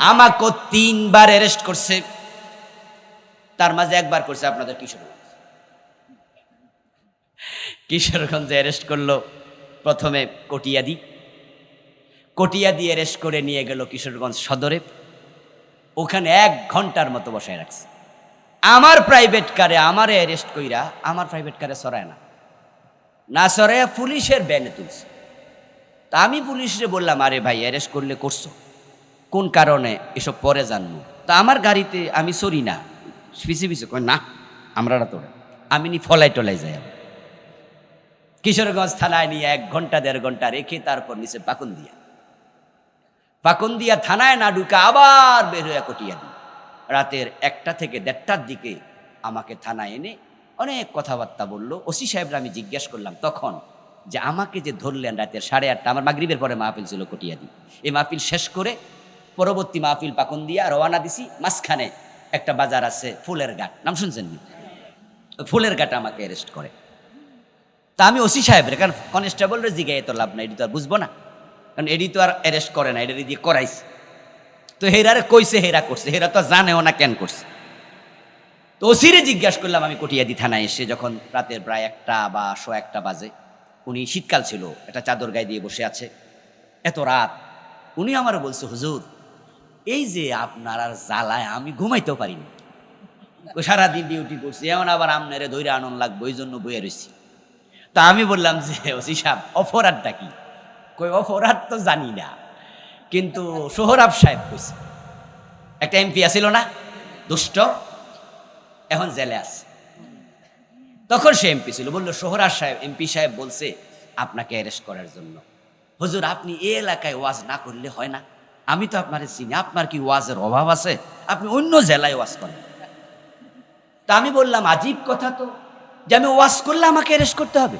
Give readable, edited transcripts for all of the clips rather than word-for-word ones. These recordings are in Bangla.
আমাকে 3 বার অ্যারেস্ট করছে। তার মাঝে একবার করছে আপনাদের কিশোরগঞ্জে অ্যারেস্ট করলো। প্রথমে কটিয়াদি অ্যারেস্ট করে নিয়ে গেল কিশোরগঞ্জ সদরে। ওখানে 1 ঘন্টার মতো বসায় রাখছে। আমার প্রাইভেট কারে আমারে অ্যারেস্ট কইরা আমার প্রাইভেট কারে সরায় না সরাইয়া পুলিশের ব্যানে তুলছে। তা আমি পুলিশে বললাম, আরে ভাই অ্যারেস্ট করলে করছো কোন কারণে, এসব পরে জানবো। তা আমার গাড়িতে আমি সরি না, পিছিয়ে কয় না আমরা তো আমি নি ফলাই টলাই যাই। কিশোরগঞ্জ থানায় নিয়ে 1 ঘন্টা 1.5 ঘন্টা রেখে তারপর নিচে পাকুন্দিয়া থানায় না ঢুকে আবার বের হয়ে কটিয়াদি। রাতের 1টা থেকে 1:30টার দিকে আমাকে থানায় এনে অনেক কথাবার্তা বললো। ওসি সাহেবরা আমি জিজ্ঞাসা করলাম তখন যে আমাকে যে ধরলেন রাতের 8:30, আমার মাগরিবের পরে মাহফিল ছিল কটিয়াদি। এই মাহফিল শেষ করে পরবর্তী মাহফিল পাকুন্দিয়া রওনা দিছি। মাঝখানে একটা বাজার আছে ফুলের ঘাট, নাম শুনছেন? ফুলের ঘাট আমাকে অ্যারেস্ট করে। তা আমি ওসি সাহেবের, কারণ কনস্টেবলের জিগায় তো লাভ নাই, এটি তো আর বুঝবো না, কারণ এটি তো আর অ্যারেস্ট করে না, এটা দিয়ে করাইছে। তো হেরারে কইছে হেরা করছে, হেরা তো জানেও না কেন করছে। তো ওসিরে জিজ্ঞাসা করলাম আমি কটিয়াদি থানায় এসে, যখন রাতের প্রায় 1টা বা 1:15 বাজে। উনি শীতকাল ছিল, একটা চাদর গায়ে দিয়ে বসে আছে, এত রাত। উনি আমারও বলছে, হুজুর এই যে আপনার আর জ্বালায় আমি ঘুমাইতেও পারিনি, সারাদিন ডিউটি করছি, এমন আবার আমনেরে ধৈর্য আনন্দ লাগবে, ওই জন্য বইয়ে রয়েছি। তা আমি বললাম যে ওসি সাহেব অপরাধটা কি? কই অপরাধ তো জানি না, কিন্তু সোহরাব সাহেব কইছে, একটা এমপি আছিল না দুষ্ট, এখন জেলে আছে। তখন সে এমপি ছিল, বললো সোহরাব সাহেব এমপি সাহেব বলছে আপনাকে অ্যারেস্ট করার জন্য। হুজুর আপনি এই এলাকায় ওয়াজ না করলে হয় না? আমি তো আপনারে চিনি, আপনার কি ওয়াজের অভাব আছে? আপনি অন্য জেলায় ওয়াজ করেন। তা আমি বললাম আজীব কথা তো, যে আমি ওয়াজ করলে আমাকে অ্যারেস্ট করতে হবে,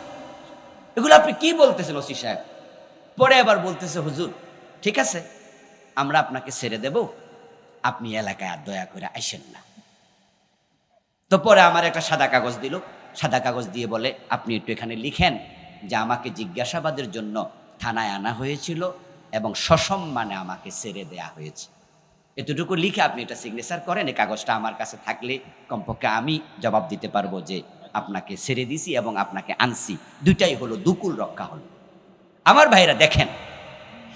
এগুলো আপনি কি বলতেছেন ওসি সাহেব? পরে আবার বলতেছে, হুজুর ঠিক আছে আমরা আপনাকে ছেড়ে দেব, আপনি এলাকায় আর দয়া করে আইসেন না। তো পরে আমার একটা সাদা কাগজ দিল, সাদা কাগজ দিয়ে বলে আপনি একটু এখানে লিখেন যে আমাকে জিজ্ঞাসাবাদের জন্য থানায় আনা হয়েছিল এবং সসম্মানে আমাকে ছেড়ে দেয়া হয়েছে। এতটুকু লিখে আপনি এটা সিগনেচার করেন, এই কাগজটা আমার কাছে থাকলে কমপক্ষে আমি জবাব দিতে পারবো যে আপনাকে ছেড়ে দিছি এবং আপনাকে আনছি, দুইটাই হলো, দুকুল রক্ষা হলো। আমার ভাইরা দেখেন,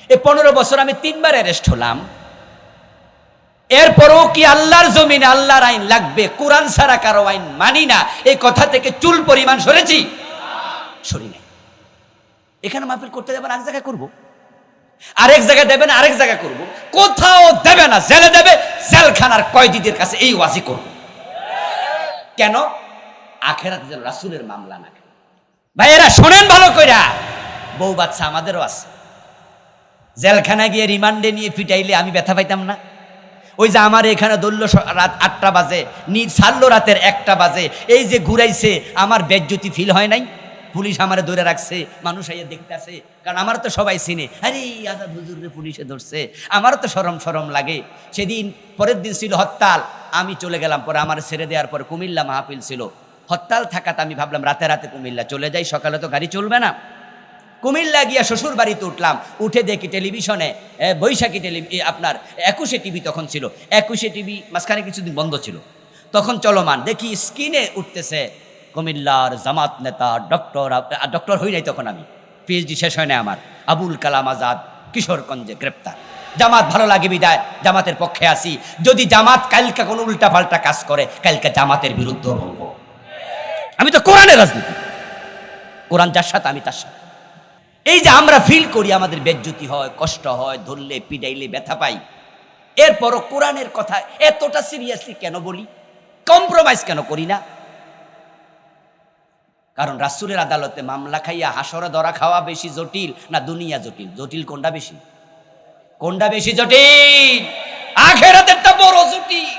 এই 15 বছর আমি 3 বার অ্যারেস্ট হলাম, এরপরও কি আল্লাহর জমিনে আল্লাহর আইন লাগবে, কোরআন ছাড়া কারো আইন মানি না, এই কথা থেকে চুল পরিমাণ সরেছি? সরি নাই। এখানে মাহফিল করতে যাবেন এক জায়গায় করবো, আরেক জায়গায় দেবেন আরেক জায়গায় করবো, কোথাও দেবে না, জেলে দেবে, জেলখানার কয়েদিদের কাছে এই ওয়াজি করবো। কেন? আখেরাতে যেন রাসূলের মামলা না। ভাইয়েরা শোনেন ভালো কইরা, বউ বাচ্চা আমাদেরও আছে। জেলখানায় গিয়ে রিমান্ডে নিয়ে পিটাইলে আমি ব্যথা পাইতাম না? ওই যে আমার এখানে ধরল রাত 8টা বাজে, ছাড়লো রাতের 1টা বাজে, এই যে ঘুরাইছে, আমার বেজ্জতি ফিল হয় নাই? পুলিশ আমারে ধরে রাখছে, মানুষ আইয়া দেখতে আসে, কারণ আমার তো সবাই চিনে, আরে আজাদ হুজুরে পুলিশে ধরছে, আমারও তো শরম লাগে। সেদিন পরের দিন ছিল হরতাল, আমি চলে গেলাম, পরে আমার ছেড়ে দেওয়ার পরে কুমিল্লা মাহফিল ছিল, হরতাল থাকাতে আমি ভাবলাম রাতে কুমিল্লা চলে যাই, সকালে তো গাড়ি চলবে না। কুমিল্লা গিয়া শ্বশুর বাড়িতে উঠলাম, উঠে দেখি টেলিভিশনে বৈশাখী আপনার 21 টিভি তখন ছিল, 21 টিভি মাঝখানে কিছুদিন বন্ধ ছিল, তখন চলমান, দেখি স্ক্রিনে উঠতেছে কুমিল্লার জামাত নেতা ডক্টর হই নাই তখন, আমি পিএইচডি শেষ হয় না আমার, আবুল কালাম আজাদ কিশোরগঞ্জে গ্রেপ্তার। জামাত ভালো লাগে বিদায় জামাতের পক্ষে আসি, যদি জামাত কালকে কোনো উল্টা পাল্টা কাজ করে কালকে জামাতের বিরুদ্ধে বলবো। আমি তো কোরআনের রাজনীতি, কোরআন যার সাথে আমি তার সাথে। এই যে আমরা ফিল করি আমাদের বেজ্জতি হয়, কষ্ট হয়, ধরলে পিটাইলে ব্যথা পাই, এরপরও কোরআনের কথা এতটা সিরিয়াসলি কেন বলি, কম্প্রোমাইজ কেন করি না? কারণ রাসূলের আদালতে মামলা খাইয়া হাসরে ধরা খাওয়া বেশি জটিল না দুনিয়া জটিল? জটিল কোনটা বেশি? কোনটা বেশি জটিল? আখিরাতেরটা বড় জটিল,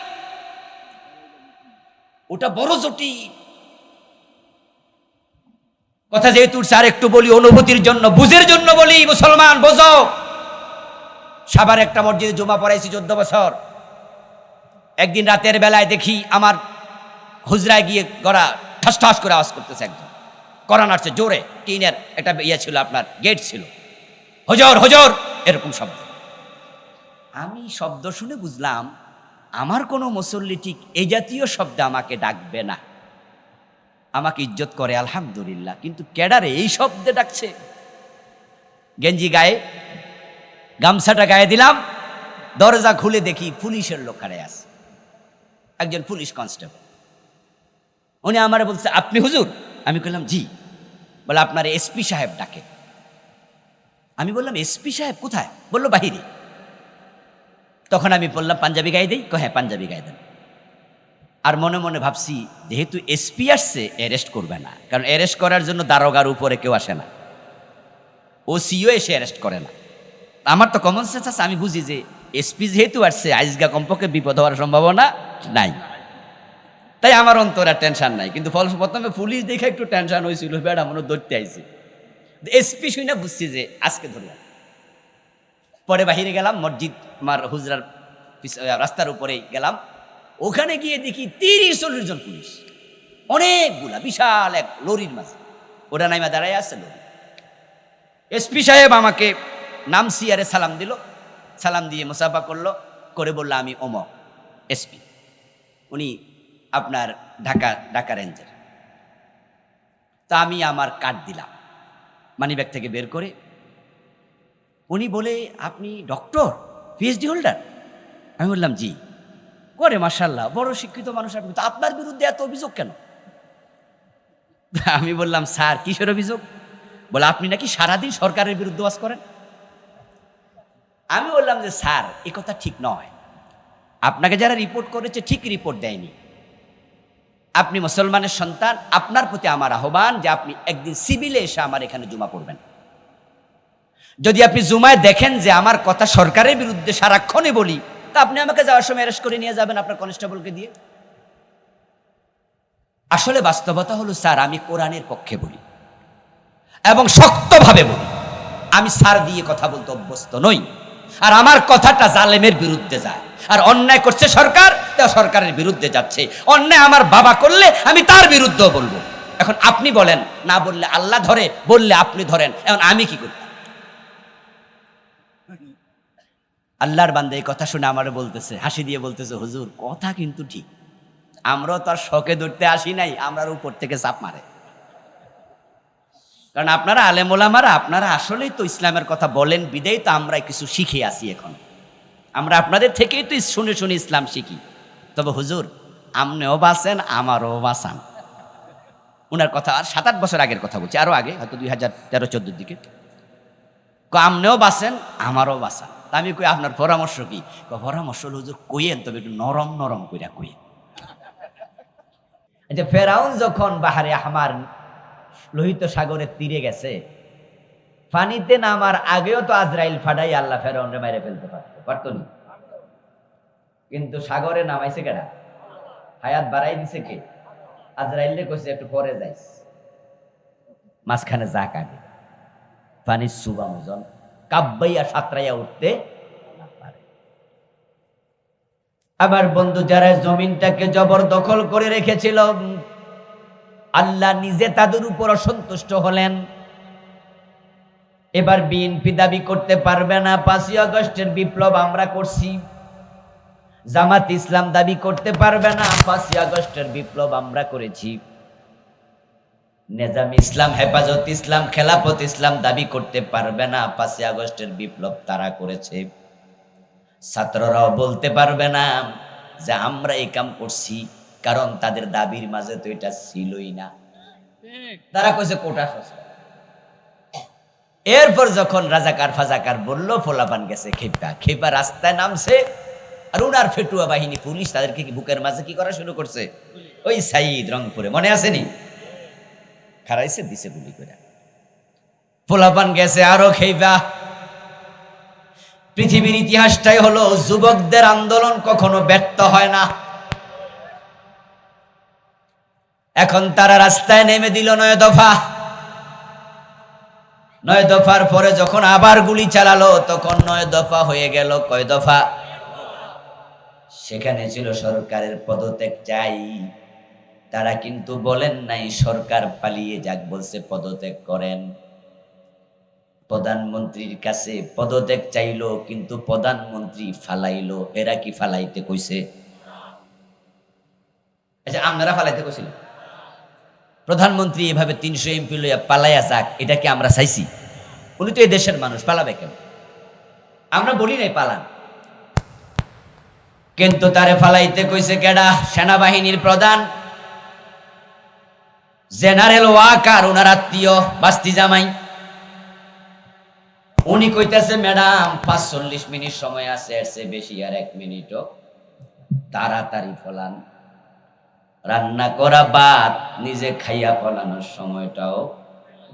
ওটা বড় জটিল। কথা যেহেতু আর একটু বলি অনুভূতির জন্য, বুঝের জন্য বলি, মুসলমান বোঝো। সাভার একটা মসজিদে জুমা পড়াইছি 14 বছর। একদিন রাতের বেলায় দেখি আমার হুজরায় গিয়ে গড়া ঠাস ঠাস করে আওয়াজ করতেছে, একজন কোরআন আসছে জোরে, টিনের একটা ইয়ে ছিল, আপনার গেট ছিল, হুজুর হুজুর এরকম শব্দ। আমি শব্দ শুনে বুঝলাম আমার কোনো মুসল্লি ঠিক এই জাতীয় শব্দে আমাকে ডাকবে না, আমাকে ইজ্জত করে আলহামদুলিল্লাহ, কিন্তু ক্যাডারে এই শব্দে ডাকছে। গেঞ্জি গায়ে, গামছাটা গায়ে দিলাম, দরজা খুলে দেখি পুলিশের লোক খাড়ে আছে, একজন পুলিশ কনস্টেবল। উনি আমারে বলছে, আপনি হুজুর? আমি বললাম জি। বলে আপনার এসপি সাহেব ডাকে। আমি বললাম এসপি সাহেব কোথায়? বললো বাহিরে। তখন আমি বললাম পাঞ্জাবি গায়ে দেই? হ্যাঁ পাঞ্জাবি গায়ে দেন। আর মনে মনে ভাবছি যেহেতু এসপি আসছে অ্যারেস্ট করবে না, কারণ অ্যারেস্ট করার জন্য দারোগার উপরে কেউ আসে না, ও সিও এসে অ্যারেস্ট করে না। আমার তো কমন সেন্স আছে, আমি বুঝি যে এসপি যেহেতু আসছে আজগা কমপক্ষে বিপদ হওয়ার সম্ভাবনা নাই, তাই আমার অন্তরে টেনশন নাই। কিন্তু প্রথমে পুলিশ দেখে একটু টেনশন হয়েছিল, বেড়া মনে ধরতে আইছি। এসপি শুনে বুঝছি যে আজকে ধরলাম। পরে বাহিরে গেলাম, মসজিদ আমার হুজরার রাস্তার উপরে গেলাম, ওখানে গিয়ে দেখি 30-40 জন পুলিশ, অনেকগুলা, বিশাল এক লরির মাঝে ওরা নাইমা দাঁড়ায় আছে লরি। এসপি সাহেব আমাকে নামছি, আরে সালাম দিল, সালাম দিয়ে মুসাফা করলো, করে বললো আমি অমক এসপি। উনি আপনার ঢাকা রেঞ্জের। তা আমি আমার কার্ড দিলাম মানিব্যাগ থেকে বের করে। উনি বলে, আপনি ডক্টর, পিএইচডি হোল্ডার? আমি বললাম জি। করে মাশাআল্লাহ, বড় শিক্ষিত মানুষ আপনি, তো আপনার বিরুদ্ধে এত অভিযোগ কেন? আমি বললাম স্যার কিসের অভিযোগ? বলে আপনি নাকি সারাদিন সরকারের বিরুদ্ধে ওয়াজ করেন। আমি বললাম যে স্যার এ কথা ঠিক নয়, আপনাকে যারা রিপোর্ট করেছে ঠিক রিপোর্ট দেয়নি। আপনি মুসলমানের সন্তান, আপনার প্রতি আমার আহ্বান যে আপনি একদিন সিভিলে এসে আমার এখানে জুমা পড়বেন। যদি আপনি জুমায় দেখেন যে আমার কথা সরকারের বিরুদ্ধে সারাক্ষণই বলি, তা আপনি আমাকে যাওয়ার সময় অ্যারেস্ট করে নিয়ে যাবেন আপনার কনস্টেবলকে দিয়ে। আসলে বাস্তবতা হলো স্যার আমি কোরআনের পক্ষে বলি এবং শক্তভাবে বলি, আমি স্যার দিয়ে কথা বলতে অভ্যস্ত নই। আর আমার কথাটা জালেমের বিরুদ্ধে যায়, আর অন্যায় করছে সরকার, তা সরকারের বিরুদ্ধে যাচ্ছে। অন্যায় আমার বাবা করলে আমি তার বিরুদ্ধেও বলবো। এখন আপনি বলেন, না বললে আল্লাহ ধরে, বললে আপনি ধরেন, এখন আমি কি করতাম? আল্লাহর বান্দা এই কথা শুনে আমারে বলতেছে, হাসি দিয়ে বলতেছে, হুজুর কথা কিন্তু ঠিক, আমরাও তার শখে ধরতে আসি নাই, আমরার উপর থেকে চাপ মারে। কারণ আপনারা আলেম ওলামারা, আপনারা আসলেই তো ইসলামের কথা বলেন, বিদেই তো আমরা কিছু শিখে আসি। এখন আমরা আপনাদের থেকেই তো শুনে শুনে ইসলাম শিখি। তবে হুজুর আপনিও বাঁচেন, আমারও বাঁচান। ওনার কথা আর 7-8 বছর আগের কথা বলছি, আরো আগে, হয়তো 2013-14 দিকে। আপনিও বাঁচেন, আমারও বাঁচান। আমি কই আপনার পরামর্শ কি? পরামর্শ হলো হুজুর কইয়েন, তবে একটু নরম নরম কইরা কইয়েন। যে ফেরাউন যখন বাহারে আহমার লোহিত সাগরের তীরে গেছে, পানিতে নামার আগেও তো আজরাইল ফাটাই আল্লাহ ফেরাউনরে মেরে ফেলতে পারতো না, কিন্তু সাগরে নামাইছে কেডা? হায়াত বাড়াই দিছে কে? আজরাইলে কইছে একটু পরে যাইস, মাঝখানে যা কাটে পানির সুবা মুজন কাব্বাইয়া সাঁতরাইয়া উঠতে না পারে। আবার বন্ধু যারা জমিনটাকে জবরদখল করে রেখেছিল, আল্লাহ নিজে তাদের উপর অসন্তুষ্ট হলেন। এবার বিএনপি দাবি করতে পারবে না 5ই আগস্টের বিপ্লব আমরা করছি, জামাত ইসলাম দাবি করতে পারবে না 5ই আগস্টের বিপ্লব আমরা করেছি, নেজাম ইসলাম, হেফাজত ইসলাম, খেলাফত ইসলাম দাবি করতে পারবে না 5ই আগস্টের বিপ্লব তারা করেছে। ছাত্ররাও বলতে পারবে না যে আমরা এই কাম করছি, কারণ তাদের দাবির মাঝে তো এটা ছিলই না। তারা কইছে কোটা সংস্কার। এরপর যখন রাজাকার ফাজাকার বলল, ফোলাপান গেছে খেপা রাস্তায় নামছে, আর উনার ফেটুয়া বাহিনী পুলিশ তাদেরকে বুকের মাঝে কি করা শুরু করছে? ওই সাইদ রংপুরে মনে আসেনি, খারাইছে দিছে গুলি করে। ফোলাপান গেছে আরো খেপা। পৃথিবীর ইতিহাসটাই হলো যুবকদের আন্দোলন কখনো ব্যর্থ হয় না। এখন তারা রাস্তায় নেমে দিল 9 দফা। 9 দফার পরে যখন আবার গুলি চালালো, তখন 9 দফা হয়ে গেল কয় দফা? সেখানে ছিল সরকারের পদত্যাগ চাই। তারা কিন্তু বলেন নাই সরকার পালিয়ে যাক, বলছে পদত্যাগ করেন। প্রধানমন্ত্রীর কাছে পদত্যাগ চাইলো, কিন্তু প্রধানমন্ত্রী ফালাইলো। এরা কি ফালাইতে কইছে? আচ্ছা, আপনারা ফালাইতে কইছিল? প্রধানমন্ত্রী এভাবে ৩০০ এমপি লইয়া পালাইয়া যাক, এটা কি আমরা চাইছি? উনি তো এই দেশের মানুষ, পালাবে কেন? আমরা বলি নাই পালান, কিন্তু তারে ফালাইতে কইছে কেডা? সেনাবাহিনীর প্রধান জেনারেল ওয়াকার, ওনার আত্মীয় বাস্তি জামাই। উনি কইতেছে, ম্যাডাম ৪৫ মিনিট সময় আছে, এর চেয়ে বেশি আর ১ মিনিটও, তাড়াতাড়ি ফলান। রান্না করা ভাত নিজে খাইয়া ফলানোর সময়টাও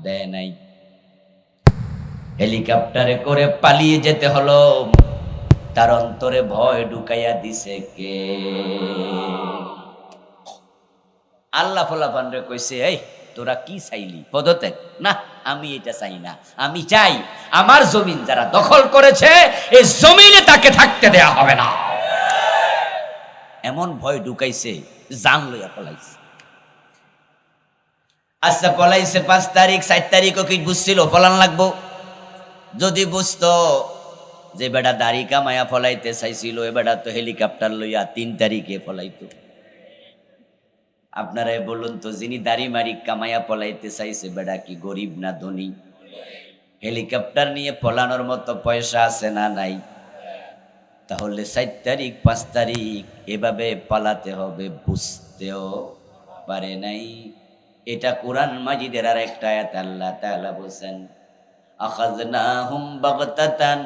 দেয় নাই। হেলিকপ্টারে করে পালিয়ে যেতে হলো। তার অন্তরে ভয় ঢুকাইয়া দিছে কে? আল্লাহ ফলাফানরে কইছে, এই তোরা কি চাইলি? পদত্যাগ? না, আমি এটা চাই না। আমি চাই আমার জমিন যারা দখল করেছে, এই জমিনে তাকে থাকতে দেয়া হবে না। এমন ভয় ঢুকাইছে, জান লইয়া পলাইছে। আচ্ছা, পলাইছে ৫ তারিখ, ৪ তারিখও কি বুঝছিল পলান লাগবো? যদি বুঝতো যে বেটা দাড়ি কামায়া ফলাইতে চাইছিল, এ বেটা তো হেলিকপ্টার লইয়া ৩ তারিখে ফলাইতো। আপনারাই বলুন তো, যিনি দাড়ি মারি কামায়া পলাইতে চাইছে, বেটা কি গরিব না ধনী? হেলিকপ্টার নিয়ে পলানোর মতো পয়সা আছে না নাই? তাহলে ৪ তারিখ ৫ তারিখ এভাবে পালাতে হবে বুঝতেও পারে নাই। এটা কোরআন মাজিদের আর একটা আয়াত। আল্লাহ তাআলা বলেন, আখাযনাহুম বাগতাতান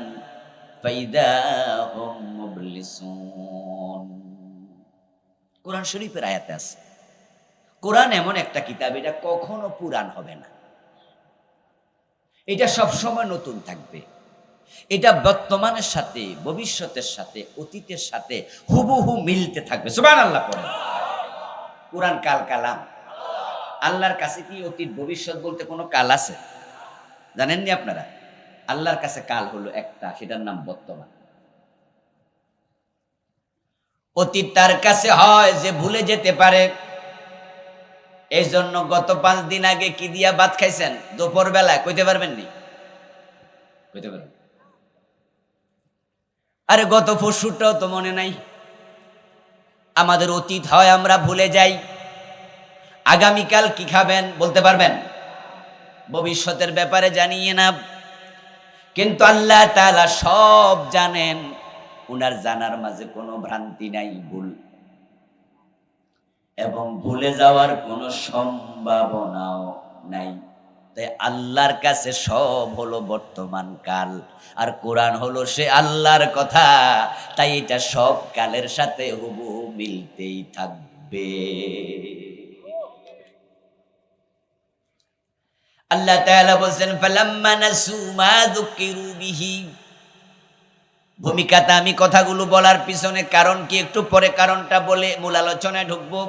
ফাইদা হুম মুবলিসুন। কোরআন শরীফের আয়াতে আছে। কোরআন এমন একটা কিতাব, এটা কখনো পুরান হবে না। এটা সবসময় নতুন থাকবে। এটা বর্তমানের সাথে, ভবিষ্যতের সাথে, অতীতের সাথে হুবহু মিলতে থাকবে। সুবহানাল্লাহ পড়েন। কোরআন কাল কালাম। আল্লাহর কাছে কি অতীত ভবিষ্যৎ বলতে কোনো কাল আছে? জানেননি আপনারা? আল্লাহর কাছে কাল হলো একটা, সেটার নাম বর্তমান। অতীত তার কাছে হয় যে ভুলে যেতে পারে। এই জন্য গত ৫ দিন আগে কি দিয়া ভাত খাইছেন দুপুর বেলা কইতে পারবেন নি? কইতে পারবেন? আরে গত পরশুটাও তো মনে নাই। আমাদের অতীত হয় আমরা ভুলে যাই। আগামীকাল কি খাবেন বলতে পারবেন? ভবিষ্যতের ব্যাপারে জানিয়ে না। কিন্তু আল্লাহ তাআলা সব জানেন। উনার জানার মাঝে কোনো ভ্রান্তি নাই, ভুল এবং ভুলে যাওয়ার কোনো সম্ভাবনাও নাই। তাই আল্লাহর কাছে সব হলো বর্তমান কাল, আর কোরআন হলো সে আল্লাহর কথা। তাই এটা সব কালের সাথে হুবহু মিলতেই থাকবে। আল্লাহ তাআলা বলেন, ফালাম্মা নাসু মা যুকিরু বিহি। ভূমিকাতে আমি কথাগুলো বলার পিছনে কারণ কি, একটু পরে কারণটা বলে মূল আলোচনায় ঢুকবো।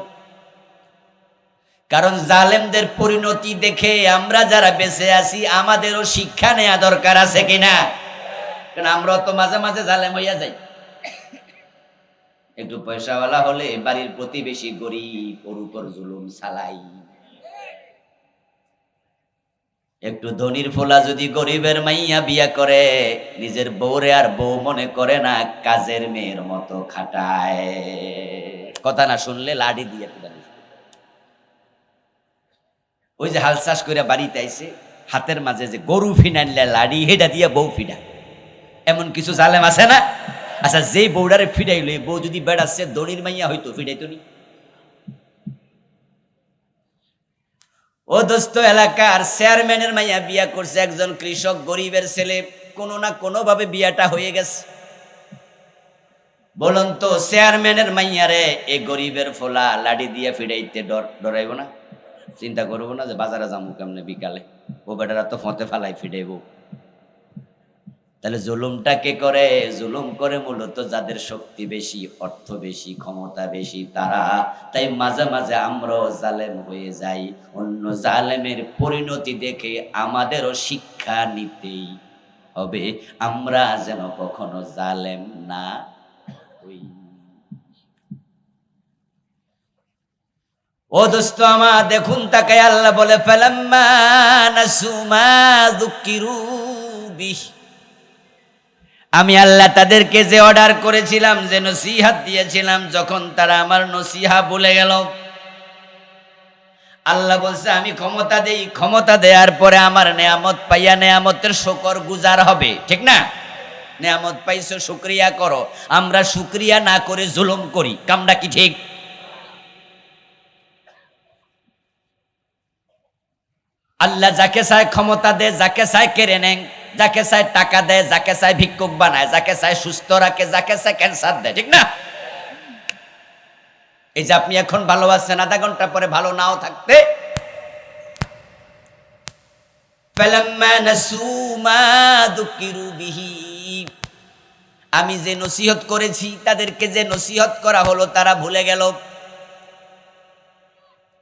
কারণ জালেমদের পরিণতি দেখে আমরা যারা বেঁচে আছি, আমাদেরও শিক্ষা নেওয়া দরকার আছে কিনা? কারণ আমরাও তো মাঝে মাঝে জালেম হইয়া যাই। একটু পয়সাওয়ালা হলে বাড়ির প্রতিবেশী গরিব, ওর উপর জুলুম চালাই। একটু ধনীর ফোলা যদি গরিবের মাইয়া বিয়া করে, নিজের বউরে আর বউ মনে করে না, কাজের মেয়ের মতো খাটায়। কথা না শুনলে লাঠি দিয়ে তুলে। ওই যে হাল চাষ করে বাড়িতে আইছে, হাতের মাঝে যে গরু ফিনাইলে লাড়ি, হেডা দিয়া বউ ফিডা। এমন কিছু জালেম আছে না? আচ্ছা, যে বউডারে ফিডাইলো, বউ যদি বেড়াচ্ছে দড়ির মাইয়া হইতো, ফিডাইতো নি? ও দোস্ত, এলাকার চেয়ারম্যানের মাইয়া বিয়া করছে একজন কৃষক, গরিবের ছেলে। কোনো না কোনো ভাবে বিয়াটা হয়ে গেছে। বলুন তো, চেয়ারম্যানের মাইয়ারে এই গরিবের ফোলা লাড়ি দিয়ে ফিডাইতে ডরাইব না? চিন্তা করবো না যে বাজারে যাবো কেমনে বিকালে, ও বেটারা তো ফতে ফালাই ফিডাইব। তাহলে জুলুমটা কে করে? জুলুম করে মূলত যাদের শক্তি বেশি, অর্থ বেশি, ক্ষমতা বেশি, তারা। তাই মাঝে মাঝে আমরাও জালেম হয়ে যাই। অন্য জালেমের পরিণতি দেখে আমাদেরও শিক্ষা নিতেই হবে, আমরা যেন কখনো জালেম না হই। ও দোস্ত আমার, দেখুন তাকায় আল্লাহ বলে, ফালাম্মা নাসু মা যুকিরু বিহি, আমি আল্লাহ তাদেরকে যে অর্ডার করেছিলাম, যে নসিহত দিয়েছিলাম, যখন তারা আমার নসিহা ভুলে গেল, আল্লাহ বলছে আমি ক্ষমতা দেই, ক্ষমতা দেওয়ার পরে আমার নেয়ামত পাইয়া নেয়ামতের শুকর গুজার হবে, ঠিক না? নেয়ামত পাইছো, শুকরিয়া করো। আমরা শুকরিয়া না করে জুলুম করি, কামটা কি ঠিক? আল্লাহ যাকে চায় ক্ষমতা দেয়, যাকে চায় কেড়ে নেন, যাকে চায় টাকা দেয়, যাকে চায় ভিক্ষুক বানায়, যাকে চায় সুস্থ রাখে, যাকে চায় ক্যান্সার দেয়, ঠিক না? এই যে আপনি এখন ভালো আছেন, আধা ঘন্টা পরে ভালো নাও থাকতে। আমি যে নসিহত করেছি, তাদেরকে যে নসিহত করা হলো, তারা ভুলে গেল।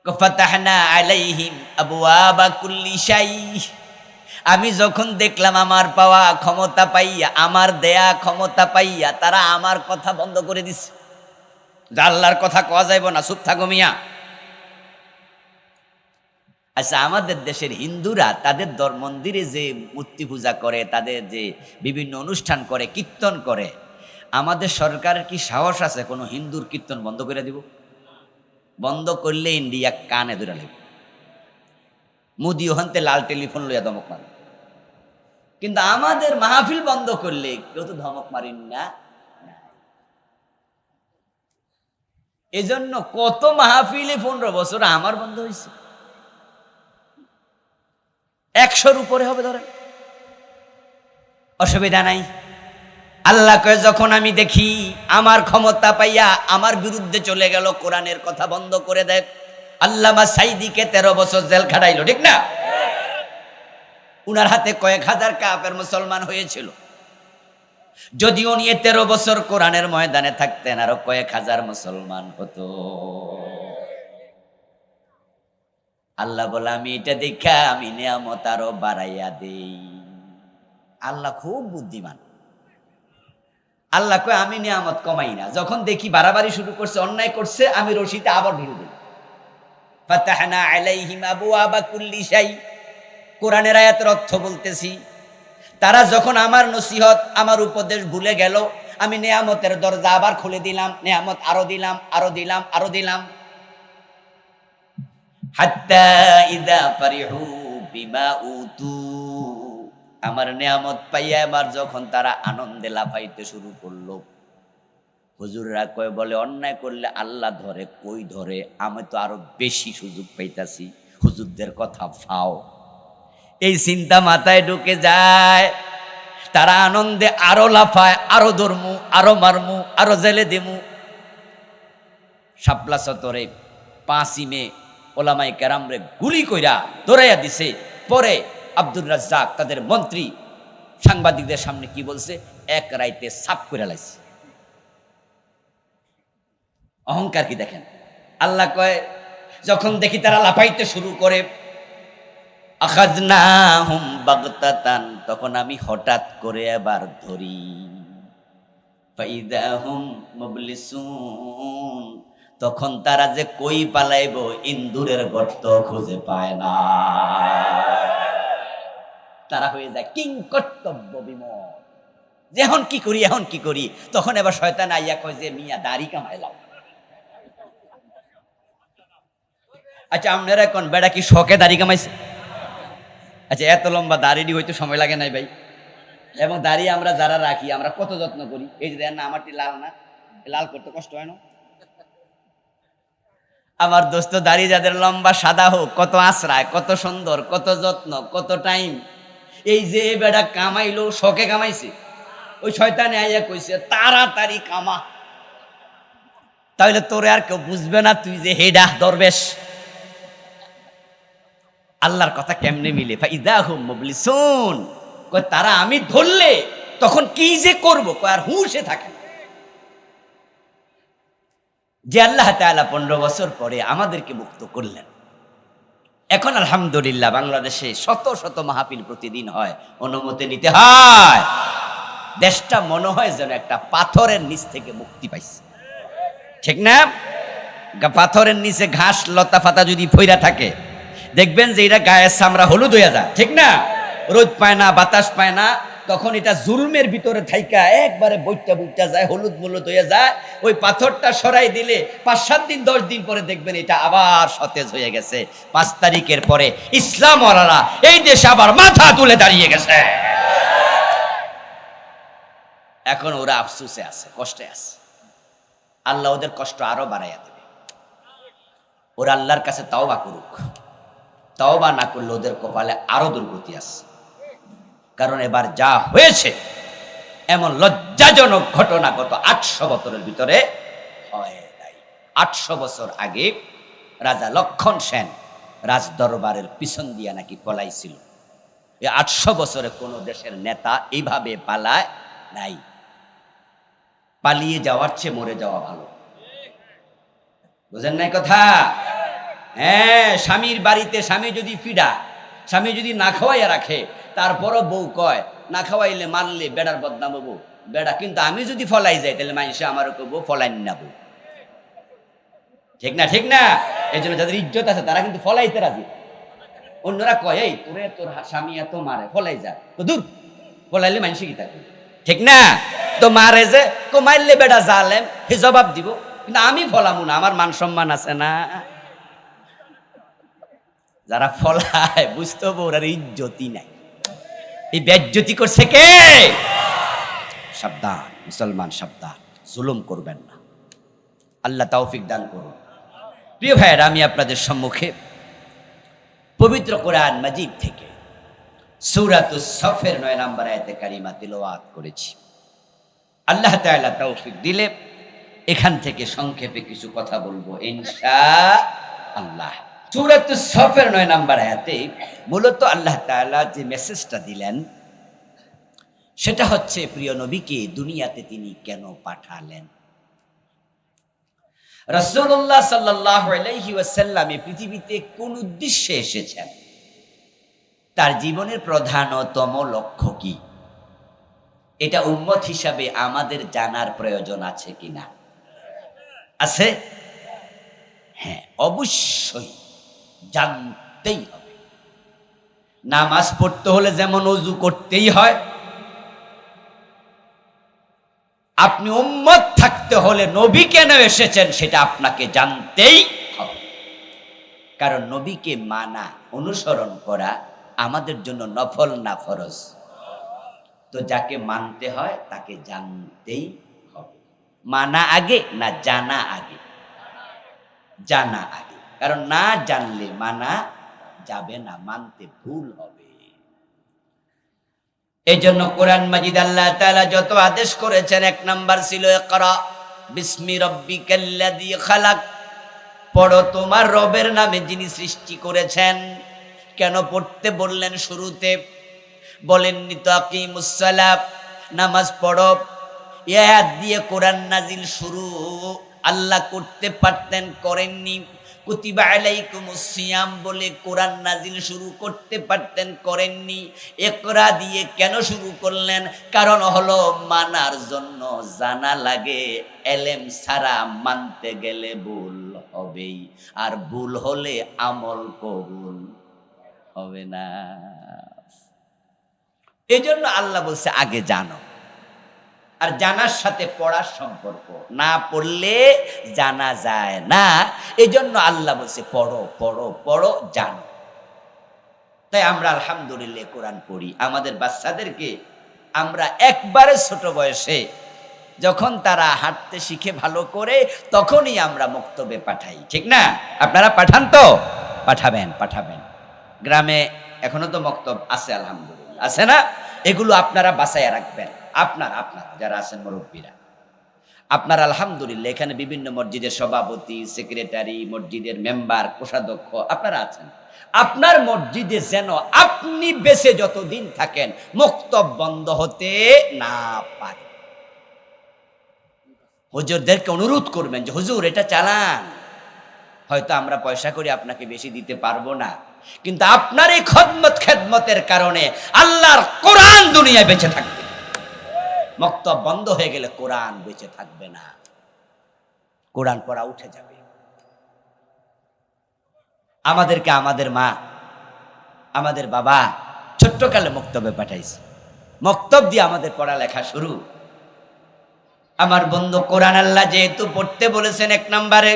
ফাতাহনা আলাইহিম আবওয়াবা কুল্লি শাই, আমি যখন দেখলাম আমার পাওয়া ক্ষমতা পাইয়া, আমার দেয়া ক্ষমতা পাইয়া তারা আমার কথা বন্ধ করে দিছে, যে আল্লাহর কথা কওয়া যাইব না, চুপ থাকো মিয়া। আচ্ছা, আমাদের দেশের হিন্দুরা তাদের মন্দিরে যে মূর্তি পূজা করে, তাদের যে বিভিন্ন অনুষ্ঠান করে, কীর্তন করে, আমাদের সরকারের কি সাহস আছে কোনো হিন্দুর কীর্তন বন্ধ করে দিব? বন্ধ করলে ইন্ডিয়া কানে ধরে লাগবে। মোদি ওখানতে লাল টেলিফোন লইয়া ধমক মারে, কিন্তু আমাদের মাহফিল বন্ধ করলে কেউ তো ধমক মারেন না। এজন্য কত মাহফিলে 15 বছর আমার বন্ধ হয়েছে, 100-র উপরে হবে, ধরেন, অসুবিধা নাই। আল্লাহ কয় যখন আমি দেখি আমার ক্ষমতা পাইয়া আমার বিরুদ্ধে চলে গেল, কোরআনের কথা বন্ধ করে দেয়। আল্লামা সাইদিকে 13 বছর জেল খাটাইলো, ঠিক না? উনার হাতে কয়েক হাজার কাফের মুসলমান হয়েছিল। যদিও নিয়ে 13 বছর কোরআনের ময়দানে থাকতেন, আরো কয়েক হাজার মুসলমান হতো। আল্লাহ বলে আমি এটা দেখা আমি নিয়ামত আরো বাড়াইয়া দেই। আল্লাহ খুব বুদ্ধিমান। আল্লাহ কয় আমি নিয়ামত কমাই না, যখন দেখি বাড়াবাড়ি শুরু করছে, অন্যায় করছে, আমি রশিতে আবার ঢেলে দিই। ফাতাহনা আলাইহিম আবওয়াবা কুল্লি শাই, কোরআনের আয়াতের অর্থ বলতেছি। তারা যখন আমার নসিহত, আমার উপদেশ ভুলে গেল, আমি নিয়ামতের দরজা আবার খুলে দিলাম, নিয়ামত আরো দিলাম, আরো দিলাম, আরো দিলাম। হাত্তা ইযা ফারিহু বিমা উতু, আমার নিয়ামত পাইয়া এবার যখন তারা আনন্দে লাফাইতে শুরু করলো, হুজুররা কয় বলে অন্যায় করলে আল্লাহ ধরে, কই ধরে, আমি তো আরো বেশি সুযোগ পাইতাছি, হুজুরদের কথা ফাও। এই চিন্তা মাথায় ঢুকে যায়, তারা আনন্দে আরো লাফায়, আরো ধর্মু, আরো মারমু, আরো জেলে দিমু। শাপলা চত্বরে 5ই মে ওলামায়ে কেরামরে গুলি কইরা দৌড়াইয়া দিছে। পরে আব্দুর রাজ্জাক তাদের মন্ত্রী সাংবাদিকদের সামনে কি বলছে, এক রাইতে সাফ করে লাইছে। অহংকার কি দেখেন। আল্লাহ কয় যখন দেখি তারা লাফাইতে শুরু করে, আখাযনাহুম বাগতাতান, তখন আমি হঠাৎ করে আবার ধরি। ফাইদাহুম মুবলিসুন, তখন তারা যে কই পালাইব, ইন্দুরের গর্ত খুঁজে পায় না, তারা হয়ে যায় কিং কর্তব্য বিমূঢ়। যে এখন কি করি, এখন কি করি, তখন এবার শয়তান আইয়া কয় যে মিয়া দাড়ি কামাইলাম। আচ্ছা, আপনারা এখন বেড়া কি শখে দাড়ি কামাইছে? আচ্ছা, এত লম্বা দাড়ি হইতে সময় লাগে নাই ভাই? এবং দাড়ি আমরা যারা রাখি, আমরা কত যত্ন করি। এই যে দেখেন না, আমারটি লাল না, লাল করতে কষ্ট হয় না? আমার দোস্ত দাড়ি যাদের লম্বা সাদা হোক, কত আশ্রয়, কত সুন্দর, কত যত্ন, কত টাইম। এই যে বেড়া কামাইলো, শখে কামাইছে, ওই শয়তানে আইয়া কইছে তাড়াতাড়ি কামা, তাহলে তোরে আর কেউ বুঝবে না তুই যে হেডা দরবেশ। আল্লাহর কথা কেমনে মিলে? ফাইদাহুম মুবলিসুন, কয় তারা আমি ধরলে তখন কি যে করব, কয় আর হুঁশে থাকে। যে আল্লাহ তাআলা 15 বছর পরে আমাদেরকে মুক্ত করলেন। এখন আলহামদুলিল্লাহ বাংলাদেশে শত শত মাহফিল প্রতিদিন হয়, অনুমতি নিতে হয়। দেশটা মনে হয় যেন একটা পাথরের নিচ থেকে মুক্তি পাইছে, ঠিক না? পাথরের নিচে ঘাস লতা পাতা যদি ফইরা থাকে, দেখবেন যে এটা গায়ের চামড়া হলুদ হইয়া যায়, ঠিক না? রোদ পায় না, বাতাস পায় না, তখন এটা জুলমের ভিতরে থাইকা একবারে বইটা বুইটা যায়, হলুদ মলুদ হয়ে যায়। ওই পাথরটা সরাই দিলে 5-7 দিন 10 দিন পরে দেখবেন এটা আবার সতেজ হয়ে গেছে। 5 তারিখের পরে ইসলাম ওয়ালারা এই দেশে আবার মাথা তুলে দাঁড়িয়ে গেছে। এখন ওরা আফসোসে আছে, কষ্টে আছে। আল্লাহ ওদের কষ্ট আরো বাড়াইয়া দেবে। ওরা আল্লাহর কাছে তাওবা করুক। তাওবা না করলে ওদের কপালে আরো দুর্গতি আছে। কারণ এবার যা হয়েছে এমন লজ্জাজনক ঘটনা গত 800 বছরের ভিতরে হয় নাই। 800 বছর আগে রাজা লক্ষণ সেন রাজ দরবারের পিছন দিয়া নাকি পলাইছিল। এই 800 বছরে কোন দেশের নেতা এইভাবে পালায় নাই। পালিয়ে যাওয়ার চেয়ে মরে যাওয়া ভালো। বুঝেন নাই কথা? হ্যাঁ, স্বামীর বাড়িতে স্বামী যদি ফিডা, স্বামী যদি না খাওয়াইয়া রাখে, তারপরও বউ কয় না খাওয়াইলে মারলে বেড়ার বদনাম হবো বেড়া, কিন্তু আমি যদি ফলাই যাই তাহলে মানুষে আমারও কবো ফলাই নাবো। ঠিক না? ঠিক না? এই জন্য যাদের ইজ্জত আছে তারা কিন্তু ফলাইতে রাজি। অন্যরা কয় এই তোরে তোর স্বামী এত মারে, ফলাই যা, তো দূর, ফলাইলে মানুষে কি থাকবে? ঠিক না? তো মারে যে মারলে বেড়া জালেম, হে জবাব দিব, কিন্তু আমি ফলামু না, আমার মান সম্মান আছে না। যারা ফলায় বুঝতে হবে ওরা ইজ্জতই নাই। এই বেজ্জতি করছে কে? সাবধান মুসলমান, সাবধান, জুলুম করবেন না। আল্লাহ তৌফিক দান করুন। প্রিয় ভাইয়েরা, আমি আপনাদের সম্মুখে পবিত্র কোরআন মাজিদ থেকে সূরাতুস সফের 9 নম্বর আয়াতে কারিমা তিলাওয়াত করেছি। আল্লাহ তাআলা তৌফিক দিলে এখান থেকে সংক্ষেপে কিছু কথা বলবো ইনশাআল্লাহ। সূরাতুস সফের 9 নম্বর আয়াতে মূলত আল্লাহ তাআলা যে মেসেজটা দিলেন সেটা হচ্ছে প্রিয় নবীকে দুনিয়াতে তিনি কেন পাঠালেন। রাসূলুল্লাহ সাল্লাল্লাহু আলাইহি ওয়াসাল্লাম এই পৃথিবীতে কোন উদ্দেশ্যে এসেছেন, তার জীবনের প্রধানতম লক্ষ্য কি, এটা উম্মত হিসাবে আমাদের জানার প্রয়োজন আছে কিনা? আছে? হ্যাঁ, অবশ্যই জানতেই হবে। নামাজ পড়তে হলে যেমন ওযু করতেই হয়, আপনি উম্মত থাকতে হলে নবী কেন এসেছেন সেটা আপনাকে জানতেই হবে। কারণ নবীকে মানা, অনুসরণ করা আমাদের জন্য নফল না ফরজ। তো যাকে মানতে হয় তাকে জানতেই হবে। মানা আগে না জানা আগে? জানা আগে। কারণ না জানলে মানা যাবে না, মানতে ভুল হবে। এই জন্য কোরআন মাজিদ আল্লাহ তাআলা যত আদেশ করেছেন, 1 নাম্বার ছিল ইকরা বিসমি রাব্বিকাল্লাযী খালাক, পড়ো তোমার রবের নামে যিনি সৃষ্টি করেছেন। কেন পড়তে বললেন শুরুতে? বলেননি তো আকিমুস সালাত, নামাজ পড়ো। এই আয়াত দিয়ে কোরআন নাজিল শুরু আল্লাহ করতে পারতেন, করেননি। কুতিবা আলাইকুমুস সিয়াম বলে কোরআন নাজিল শুরু করতে পারতেন, করেননি। ইকরা দিয়ে কেন শুরু করলেন? কারণ হলো মানার জন্য জানা লাগে, এলেম ছাড়া মানতে গেলে ভুল হবেই, আর ভুল হলে আমল কবুল হবে না। এই জন্য আল্লাহ বলছে আগে জানো। আর জানার সাথে পড়ার সম্পর্ক, না পড়লে জানা যায় না। এই জন্য আল্লাহ বলছে পড়ো পড়ো পড়ো, জানো। তাই আমরা আলহামদুলিল্লাহ কোরআন পড়ি। আমাদের বাচ্চাদেরকে আমরা একবারে ছোট বয়সে যখন তারা হাঁটতে শিখে ভালো করে, তখনই আমরা মক্তবে পাঠাই। ঠিক না? আপনারা পাঠান তো? পাঠাবেন, পাঠাবেন। গ্রামে এখনো তো মক্তব আছে আলহামদুলিল্লাহ, আছে না? এগুলো আপনারা বাঁচাইয়া রাখবেন। আপনারা যারা আছেন মুরব্বীরা, আপনারা আলহামদুলিল্লাহ এখানে বিভিন্ন মসজিদের সভাপতি, সেক্রেটারি, মসজিদের মেম্বার, কোষাধ্যক্ষ আপনারা আছেন। আপনার মসজিদে যেন আপনি বেঁচে যতদিন থাকেন মক্তব বন্ধ হতে না পারে। হুজুরদেরকে অনুরোধ করবেন যে হুজুর এটা চালান। হয়তো আমরা পয়সা করে আপনাকে বেশি দিতে পারবো না, কিন্তু আপনার এই খেদমতের কারণে আল্লাহর কোরআন দুনিয়ায় বেঁচে থাকবে। মক্তব বন্ধ হয়ে গেলে কোরআন বেঁচে থাকবে না, কোরআন পড়া উঠে যাবে। আমাদেরকে আমাদের মা, আমাদের বাবা ছোট্টকালে মক্তবে পাঠাইছে। মক্তব দিয়ে আমাদের পড়ালেখা শুরু। আমার বন্ধু, কোরআন আল্লাহ যেহেতু পড়তে বলেছেন 1 নম্বরে,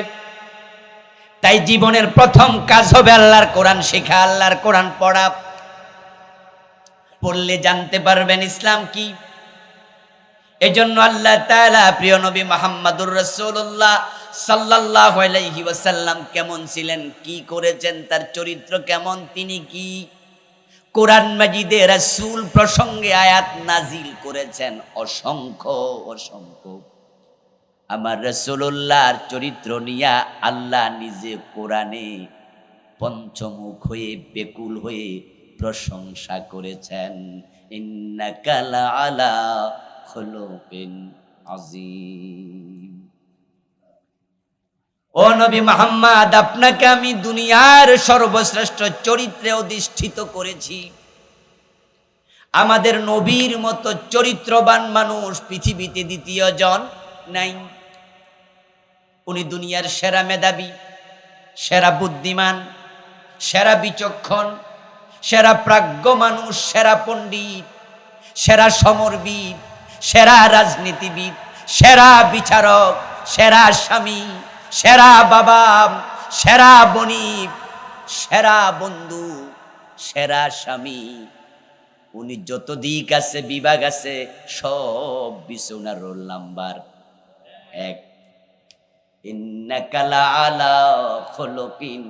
তাই জীবনের প্রথম কাজ হবে আল্লাহর কোরআন শেখা, আল্লাহর কোরআন পড়া। পড়লে জানতে পারবেন ইসলাম কি। এজন্য আল্লাহ তাআলা প্রিয় নবী মুহাম্মদুর রাসূলুল্লাহ সাল্লাল্লাহু আলাইহি ওয়াসাল্লাম কেমন ছিলেন, কি করেছেন, তার চরিত্র কেমন, তিনি কি, কোরআন মাজিদে রাসূল প্রসঙ্গে আয়াত নাজিল করেছেন অসংখ্য অসংখ্য। আমার রাসূলুল্লাহর চরিত্র নিয়া আল্লাহ নিজে কোরআনে পঞ্চমুখ হয়ে বেকুল হয়ে প্রশংসা করেছেন, ইন্নাকা লাআলা খুলুকিন আযীম। ও নবী মুহাম্মদ, আপনাকে আমি দুনিয়ার সর্বশ্রেষ্ঠ চরিত্রে অধিষ্ঠিত করেছি। আমাদের নবীর মতো চরিত্রবান মানুষ পৃথিবীতে দ্বিতীয় জন নাই। উনি দুনিয়ার সেরা মেধাবী, সেরা বুদ্ধিমান, সেরা বিচক্ষণ, সেরা প্রাজ্ঞ মানুষ, সেরা পণ্ডিত, সেরা সমরবিদ, সেরা রাজনীতিবিদ, সেরা বিচারক, সেরা স্বামী, সেরা বাবা, সেরা বণিক, সেরা বন্ধু, সেরা স্বামী। উনি যত দিক আছে, বিভাগ আছে, সব বিছুনার রোল নাম্বার 1। ইন্নাকা লাআলা খুলুকিন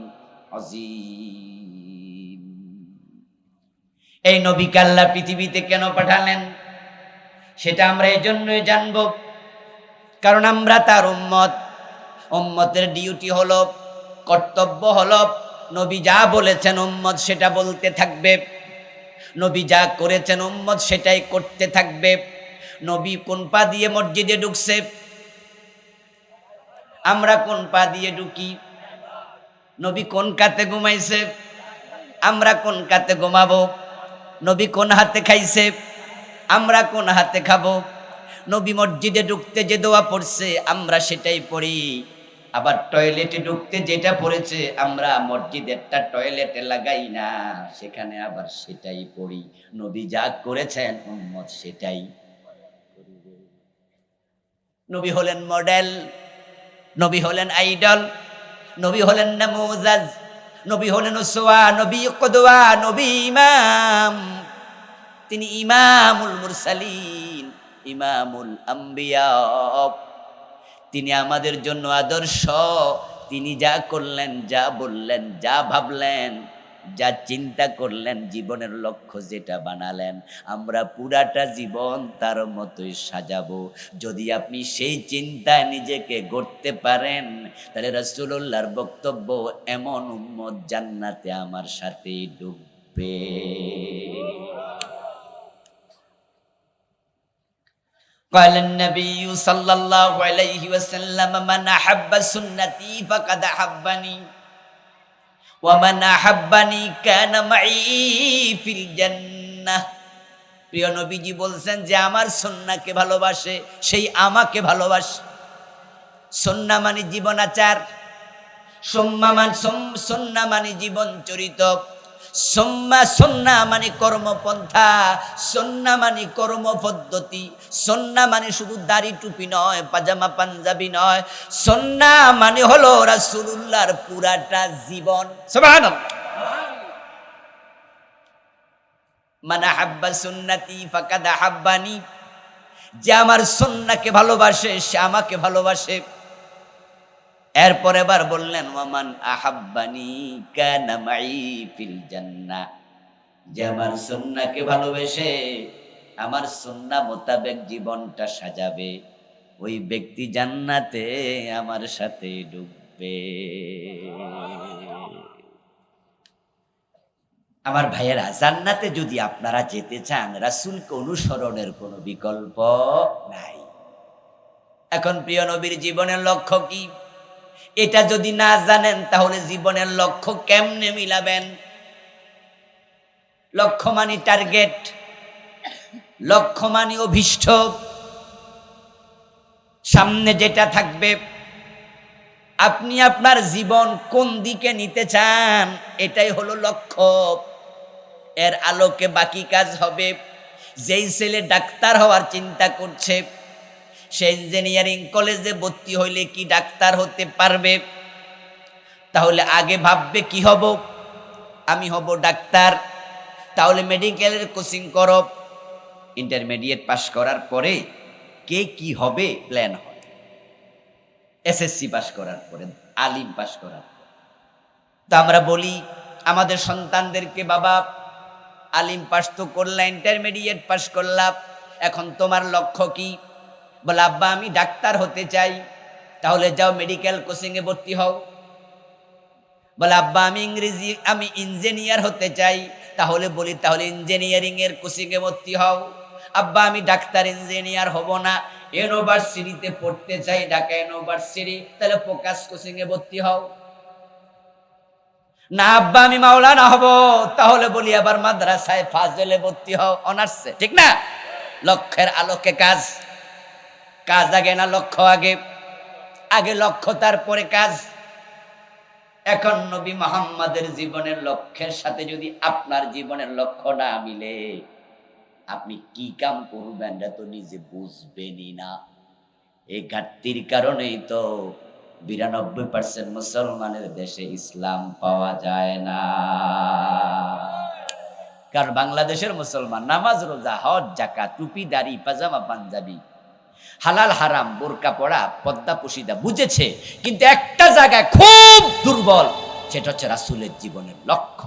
আযীম। এই নবীকে আল্লাহ পৃথিবীতে কেন পাঠালেন সেটা আমরা এজন্যই জানব, কারণ আমরা তার উম্মত। উম্মতের ডিউটি হলো, কর্তব্য হলো, নবী যা বলেছেন উম্মত সেটা বলতে থাকবে, নবী যা করেছেন উম্মত সেটাই করতে থাকবে। নবী কোন পা দিয়ে মসজিদে ঢুকছে, আমরা কোন পা দিয়ে ঢুকি। নবী কোন কাতে ঘুমাইছে, আমরা কোন কাতে ঘুমাবো। নবী কোন হাতে খাইছে, আমরা কোন হাতে খাবো। নবী মসজিদে ঢুকতে যে দোয়া পড়ছে আমরা সেটাই পড়ি, আবার টয়লেটে ঢুকতে যেটা পড়েছে আমরা মসজিদেরটা টয়লেটে লাগাই না, সেখানে আবার সেটাই পড়ি। নবী যা করেছেন উম্মত সেটাই। নবী হলেন মডেল, নবী হলেন আইডল, নবী হলেন নামুজাজ, নবী হলেন উসওয়া, নবী কুদওয়া, নবী ইমাম। তিনি ইমামুল মুরসালিন, ইমামুল আম্বিয়া। তিনি আমাদের জন্য আদর্শ। তিনি যা করলেন, যা বললেন, যা ভাবলেন, যা চিন্তা করলেন, জীবনের লক্ষ্য যেটা বানালেন, আমরা পুরাটা জীবন তার মতোই সাজাবো। যদি আপনি সেই চিন্তায় নিজেকে গড়তে পারেন, তাহলে রাসূলুল্লাহর বক্তব্য, এমন উম্মত জান্নাতে আমার সাথে ডুববে। قال النبي صلى الله عليه وسلم من أحب سنتي فقد أحبني ومن أحبني كان معي في الجنة। প্রিয় নবীজি বলছেন যে আমার সুন্নাহকে ভালোবাসে সেই আমাকে ভালোবাসে। সুন্নাহ মানে জীবনাচার, সুন্নাহ মানে জীবন চরিত্র, সুন্নাহ মানে কর্মপন্থা, সুন্নাহ মানে কর্মপদ্ধতি, সুন্নাহ মানে শুধু দাড়ি টুপি নয়, পাজামা পাঞ্জাবি নয়, সুন্নাহ মানে হলো রাসূলুল্লাহর পুরাটা জীবন। সুবহানাল্লাহ। মান আহাব্বা সুন্নতি ফাকাদ আহাব্বানি, যে আমার সুন্নাহকে ভালোবাসে সে আমাকে ভালোবাসে। এরপর এবার বললেন ওয়ামান আহাব্বানি কানা মাই ফিল জান্নাহ, যে আমার সুন্নাহকে ভালোবেসে আমার সুন্নাহ মোতাবেক জীবনটা সাজাবে, ওই ব্যক্তি জান্নাতে আমার সাথে ঢুকবে। আমার ভাইয়েরা, জান্নাতে যদি আপনারা যেতে চান, রাসূলকে অনুসরণের কোনো বিকল্প নাই। এখন প্রিয় নবীর জীবনের লক্ষ্য কি, এটা যদি না জানেন তাহলে জীবনের লক্ষ্য কেমনে মিলাবেন? লক্ষ্য মানে টার্গেট, লক্ষ্য মানে অভিষ্ট, সামনে যেটা থাকবে। আপনি আপনার জীবন কোন দিকে নিতে চান, এটাই হলো লক্ষ্য। এর আলোকে বাকি কাজ হবে। যেই ছেলে ডাক্তার হওয়ার চিন্তা করছে, সে ইঞ্জিনিয়ারিং কলেজে ভর্তি হইলে কি ডাক্তার হতে পারবে? তাহলে আগে ভাববে কি হব, আমি হব ডাক্তার। তাহলে মেডিকেলের কোচিং করো, ইন্টারমিডিয়েট পাশ করার পরে কে কি হবে প্ল্যান হয়। এসএসসি পাশ করার পরে, আলিম পাশ করার পরে। তো আমরা বলি আমাদের সন্তানদেরকে, বাবা আলিম পাশ তো করলা, ইন্টারমিডিয়েট পাশ করলাম, এখন তোমার লক্ষ্য কি? বলে আব্বা আমি ডাক্তার হতে চাই। তাহলে যাও মেডিকেল কোচিং এ ভর্তি হও। বলে আব্বা আমি ইঞ্জিনিয়ার হতে চাই। তাহলে বলি তাহলে ইঞ্জিনিয়ারিং এর কোচিং এ ভর্তি হও। আব্বা আমি ডাক্তার ইঞ্জিনিয়ার হব না, ইউনিভার্সিটিতে পড়তে চাই, ঢাকা ইউনিভার্সিটি, তাহলে ফোকাস কোচিং এ ভর্তি হও। না আব্বা আমি মাওলানা হব, তাহলে বলি আবার মাদ্রাসায় ফাজলে ভর্তি হও, অনার্সে। ঠিক না? লক্ষ্যের আলোকে কাজ, কাজ আগে না লক্ষ্য আগে? আগে লক্ষ্য তারপরে কাজ। এখন নবী মুহাম্মাদের জীবনের লক্ষ্যের সাথে যদি আপনার জীবনের লক্ষ্য না মিলে, আপনি কি কাম করবেন এটা তো নিজে বুঝবেনই না। এই ঘাটতির কারণেই তো 92% মুসলমানের দেশে ইসলাম পাওয়া যায় না। কারণ বাংলাদেশের মুসলমান নামাজ রোজা হজ যাকাত টুপি দাড়ি পাজামা পাঞ্জাবি হালাল হারাম বোরকা পড়া পদ্মা পুশিদা বুঝেছে, কিন্তু একটা জায়গায় খুব দুর্বল, সেটা হচ্ছে রাসূলের জীবনের লক্ষ্য।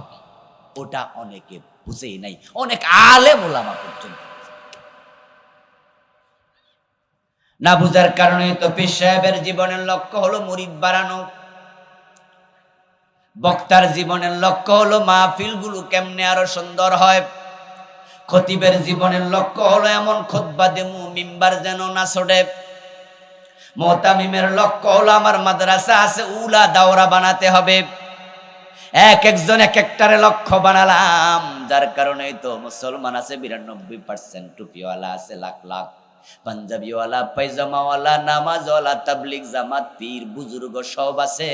ওটা অনেকে বুঝেই নাই, অনেক আলেম ওলামা পর্যন্ত না বুঝার কারণে তো পীর সাহেবের জীবনের লক্ষ্য হলো মুরিদ বাড়ানো, বক্তার জীবনের লক্ষ্য হলো মাহফিলগুলো কেমনে আরো সুন্দর হয়, খতিবের জীবনের লক্ষ্য হলো এমন খুতবা দেমু মিম্বার যেন না ছড়ে, মুতামিমের লক্ষ্য হলো আমার মাদ্রাসা আছে উলা দাওরা বানাতে হবে। এক একজন এক একটারে লক্ষ্য বানালাম, যার কারণে তো মুসলমান আছে 92%, টুপিওয়ালা আছে লাখ লাখ, পাঞ্জাবিওয়ালা পায়জামাওয়ালা নামাজওয়ালা তাবলিগ জামাত পীর বুজুর্গ সব আছে,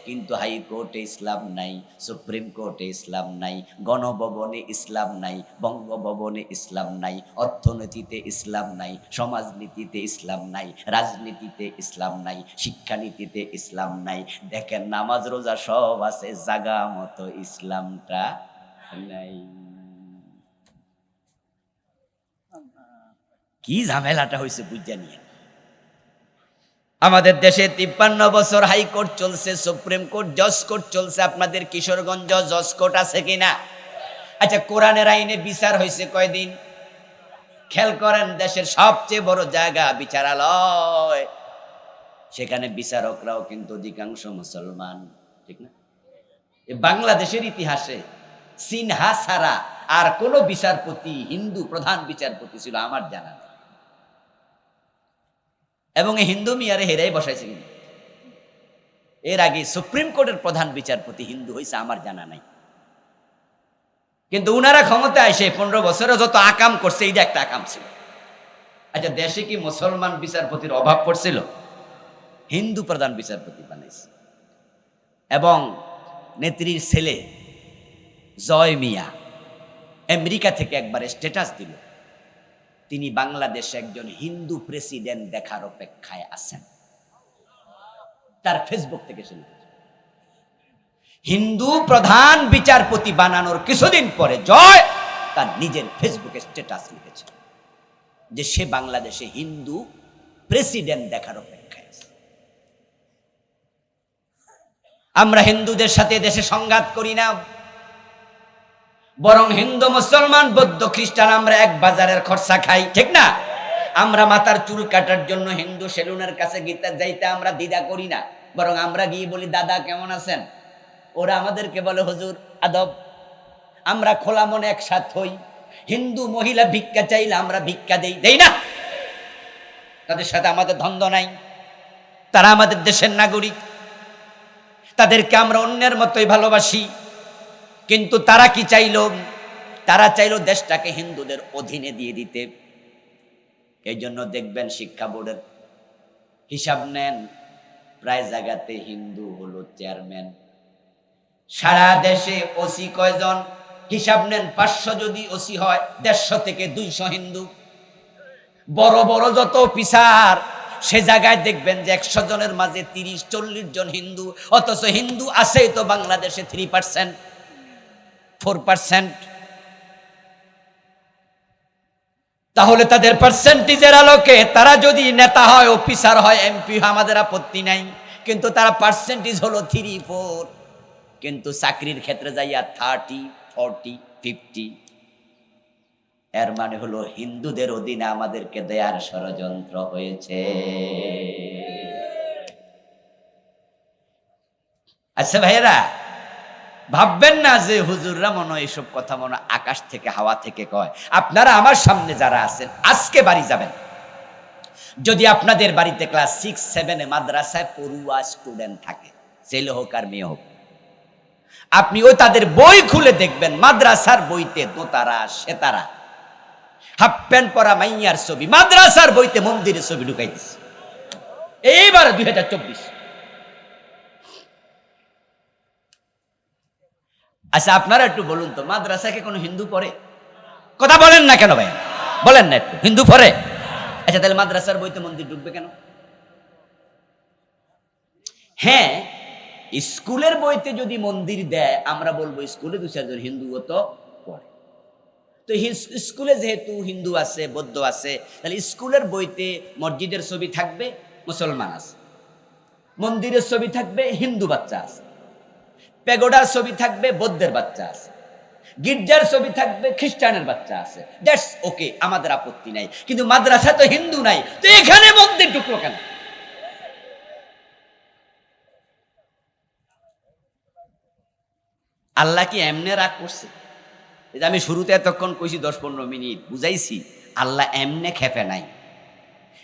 কিন্তু হাইকোর্টে ইসলাম নাই, সুপ্রিম কোর্টে ইসলাম নাই, গণভবনে ইসলাম নাই, বঙ্গভবনে ইসলাম নাই, অর্থনীতিতে ইসলাম নাই, সমাজনীতিতে ইসলাম নাই, রাজনীতিতে ইসলাম নাই, শিক্ষানীতিতে ইসলাম নাই। দেখেন নামাজ রোজা সব আছে, জাগা মতো ইসলামটা নাই। কি ঝামেলাটা হয়েছে বুঝা নিয়ে। আমাদের দেশে 53 বছর হাইকোর্ট চলছে, সুপ্রিম কোর্ট, জজ কোর্ট চলছে। আপনাদের কিশোরগঞ্জ জজ কোর্ট আছে কিনা? আচ্ছা, কোরআনের আইনে বিচার হয়েছে কয়দিন? খেয়াল করেন, দেশের সবচেয়ে বড় জায়গা বিচারালয়, সেখানে বিচারকরাও কিন্তু অধিকাংশ মুসলমান। ঠিক না? বাংলাদেশের ইতিহাসে সিনহা ছাড়া আর কোন বিচারপতি হিন্দু প্রধান বিচারপতি ছিল আমার জানা নেই, এবং হিন্দু মিয়ারে হেরাই বসাইছে। কিন্তু এর আগে সুপ্রিম কোর্টের প্রধান বিচারপতি হিন্দু হয়েছে আমার জানা নাই। কিন্তু উনারা ক্ষমতায় এসে 15 বছরে যত আকাম করছে, এইটা একটা আকাম ছিল। আচ্ছা, দেশে কি মুসলমান বিচারপতির অভাব পড়ছিল? হিন্দু প্রধান বিচারপতি বানাইছে। এবং নেত্রীর ছেলে জয় মিয়া আমেরিকা থেকে একবার স্ট্যাটাস দিল, তিনি বাংলাদেশে একজন হিন্দু প্রেসিডেন্ট দেখার অপেক্ষায় আছেন। তার ফেসবুক থেকে শুনে হিন্দু প্রধান বিচারপতি বানানোর কিছুদিন পরে জয় তার নিজের ফেসবুকে স্ট্যাটাস লিখেছে যে সে বাংলাদেশে হিন্দু প্রেসিডেন্ট দেখার অপেক্ষায় আছে। আমরা হিন্দুদের সাথে দেশে সংঘাত করি না, বরং হিন্দু মুসলমান বৌদ্ধ খ্রিস্টান আমরা এক বাজারের খরচা খাই। ঠিক না? আমরা মাথার চুল কাটার জন্য হিন্দু সেলুনের কাছে যাইতে আমরা দ্বিধা করি না, বরং আমরা গিয়ে বলি দাদা কেমন আছেন, ওরা আমাদেরকে বলে হুজুর আদব। আমরা খোলা মনে একসাথ হই। হিন্দু মহিলা ভিক্ষা চাইলে আমরা ভিক্ষা দেই না, তাদের সাথে আমাদের দ্বন্দ্ব নাই। তারা আমাদের দেশের নাগরিক, তাদেরকে আমরা অন্যের মতোই ভালোবাসি। কিন্তু তারা কি চাইল? তারা চাইল দেশটাকে হিন্দুদের অধীনে দিয়ে দিতে। এই জন্য দেখবেন শিক্ষা বোর্ডের হিসাব নেন, প্রায় জায়গাতে হিন্দু হলো চেয়ারম্যান। সারা দেশে ওসি কয়জন? হিসাব নেন, 500 যদি ওসি হয়, 150 থেকে 200 হিন্দু। বড় বড় যত অফিসার, সে জায়গায় দেখবেন যে 100 জনের মাঝে 30-40 জন হিন্দু, অথচ হিন্দু আছেই তো বাংলাদেশে 3%, 4%। তাহলে তাদের পার্সেন্টেজের আলোকে তারা যদি নেতা হয়, অফিসার হয়, এমপি হয়, আমাদের আপত্তি নাই, কিন্তু তারা পার্সেন্টেজ হলো 3-4, কিন্তু চাকরির ক্ষেত্রে যাইয়া 30, 40, 50। এর মানে হলো হিন্দুদের অধীনে আমাদেরকে দেয়ার ষড়যন্ত্র হয়েছে। আচ্ছা ভাইয়েরা, ভাববেন না যে হুজুররা মনে হয় এসব কথা মনে আকাশ থেকে হাওয়া থেকে কয়। আপনারা আমার সামনে যারা আছেন, আজকে বাড়ি যাবেন, যদি আপনাদের বাড়িতে ক্লাস 6-7 মাদ্রাসায় পড়ুয়া স্টুডেন্ট থাকে, ছেলে হোক আর মেয়ে হোক, আপনি ওই তাদের বই খুলে দেখবেন, মাদ্রাসার বইতে দোতারা, সেতারা, হাফ প্যান্ট পরা মাইয়ার ছবি মাদ্রাসার বইতে মন্দিরের ছবি ঢুকাই দিচ্ছে। এইবার 2024। আচ্ছা আপনারা একটু বলুন তো, মাদ্রাসাকে কোনো হিন্দু পড়ে? কথা বলেন না কেন ভাই, বলেন না একটু, হিন্দু পড়ে? আচ্ছা তাহলে মাদ্রাসার বইতে মন্দির ঢুকবে কেন? হ্যাঁ, স্কুলের বইতে যদি মন্দির দেয়, আমরা বলবো স্কুলে 2-4 জন হিন্দুও তো পড়ে। তো স্কুলে যেহেতু হিন্দু আছে, বৌদ্ধ আছে, তাহলে স্কুলের বইতে মসজিদের ছবি থাকবে, মুসলমান আছে, মন্দিরের ছবি থাকবে, হিন্দু বাচ্চা আছে, পেগোডার ছবি থাকবে, বৌদ্ধের বাচ্চা আছে, গির্জার ছবি থাকবে, খ্রিস্টানের বাচ্চা আছে, দ্যাটস ওকে, আমাদের আপত্তি নাই। কিন্তু মাদ্রাসা তো হিন্দু নাই, তো এখানে মন্দির ঢুকলো কেন? আল্লাহ কি এমনে রাগ করছে? আমি শুরুতে এতক্ষণ কইছি 10-15 মিনিট বুঝাইছি, আল্লাহ এমনে খেপে নাই,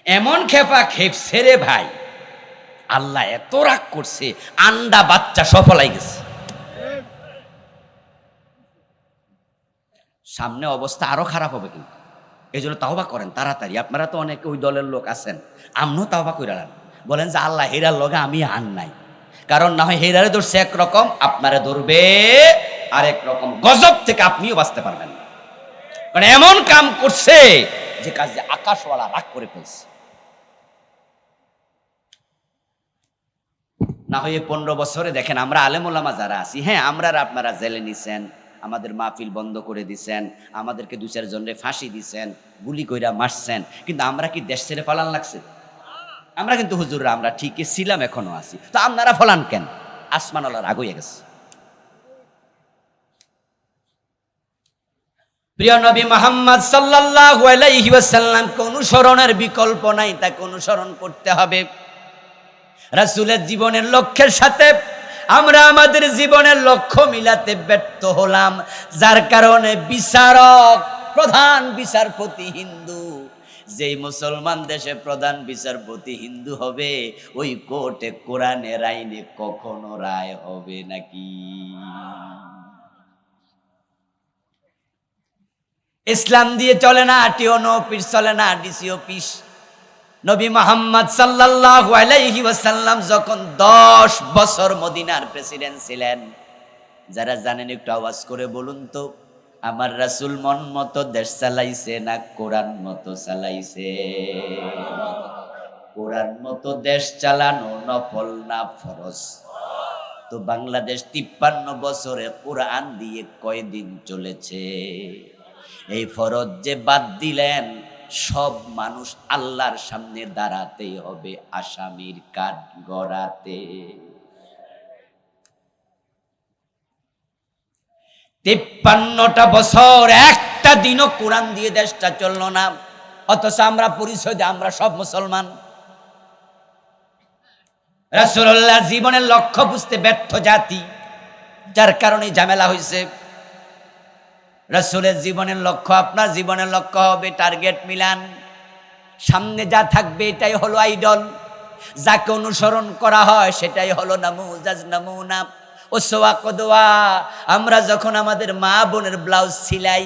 এমন খেপা খেপছে রে ভাই, আল্লাহ এত রাগ করছে, আন্ডা বাচ্চা সফলাই গেছে। সামনে অবস্থা আরো খারাপ হবে, কিন্তু এই জন্য তাওবা করেন তাড়াতাড়ি। আপনারা তো অনেকে ওই দলের লোক আছেন, আমরাও তাওবা কইরালেন, বলেন যে আল্লাহ হেরার লগে আমি আন নাই, কারণ না হয় হেরারে ধরছে একরকম, আপনারে ধরবে আরেক রকম, গজব থেকে আপনিও বাঁচতে পারবেন না। মানে এমন কাম করছে যে কাজে আকাশওয়ালা রাগ করে ফেলছে। না হয় 15 বছরে দেখেন, আমরা আলেম ওলামা যারা আছি, হ্যাঁ আমরা আপনারা জেলে নিছেন, আমাদের মাহফিল বন্ধ করে দিছেন, আমাদেরকে 2-4 জনের ফাঁসি দিছেন, গুলি কইরা মারছেন, কিন্তু আমরা কি দেশ ছেড়ে পালান লাগছে? আমরা কিন্তু হুজুররা আমরা ঠিকই ছিলাম, এখনো আছি, তো আপনারা ফলান কেন? আসমান আল্লাহ রাগ হয়ে গেছে। প্রিয় নবী মুহাম্মদ সাল্লাল্লাহু আলাইহি ওয়াসাল্লামকে অনুসরণের বিকল্প নাই, তাকে অনুসরণ করতে হবে। রাসূলের জীবনের লক্ষ্যের সাথে আমরা আমাদের জীবনের লক্ষ্য মিলাতে ব্যর্থ হলাম, যার কারণে বিচারক, প্রধান বিচারপতি হিন্দু। যেই মুসলমান দেশে প্রধান বিচারপতি হিন্দু হবে, ওই কোর্টে কোরআনের আইনে কখনো রায় হবে নাকি? ইসলাম দিয়ে চলে না, টিও অফিস চলে না, ডিসি অফিস। নবী মুহাম্মদ সাল্লাল্লাহু আলাইহি ওয়াসাল্লাম যখন 10 বছর মদিনার প্রেসিডেন্ট ছিলেন, যারা জানেন একটু আওয়াজ করে বলুন তো, আমার রাসূল মন মতো দেশ চালাইছে না কোরআন মতো চালাইছে? কোরআন মতো দেশ চালানো নফল না ফরজ? তো বাংলাদেশ 53 বছরে কোরআন দিয়ে কয়দিন চলেছে? এই ফরজ যে বাদ দিলেন, সব মানুষ আল্লাহর সামনে দাঁড়াতেই হবে আসামির কাঠ গড়াতে। 53টা বছর একটা দিনও কোরআন দিয়ে দেশটা চললো না, অথচ আমরা পরিচয় দিই আমরা সব মুসলমান। রাসূলুল্লাহ জীবনের লক্ষ্য বুঝতে ব্যর্থ জাতি, যার কারণে ঝামেলা হয়েছে। রাসূলের জীবনের লক্ষ্য আপনার জীবনের লক্ষ্য হবে টার্গেট মিলান, সামনে যা থাকবে এটাই হলো আইডল, যাকে অনুসরণ করা হয় সেটাই হলো নামুজাজ, নামুনা। ওসওয়া কদওয়া। আমরা যখন আমাদের মা বোনের ব্লাউজ সিলাই,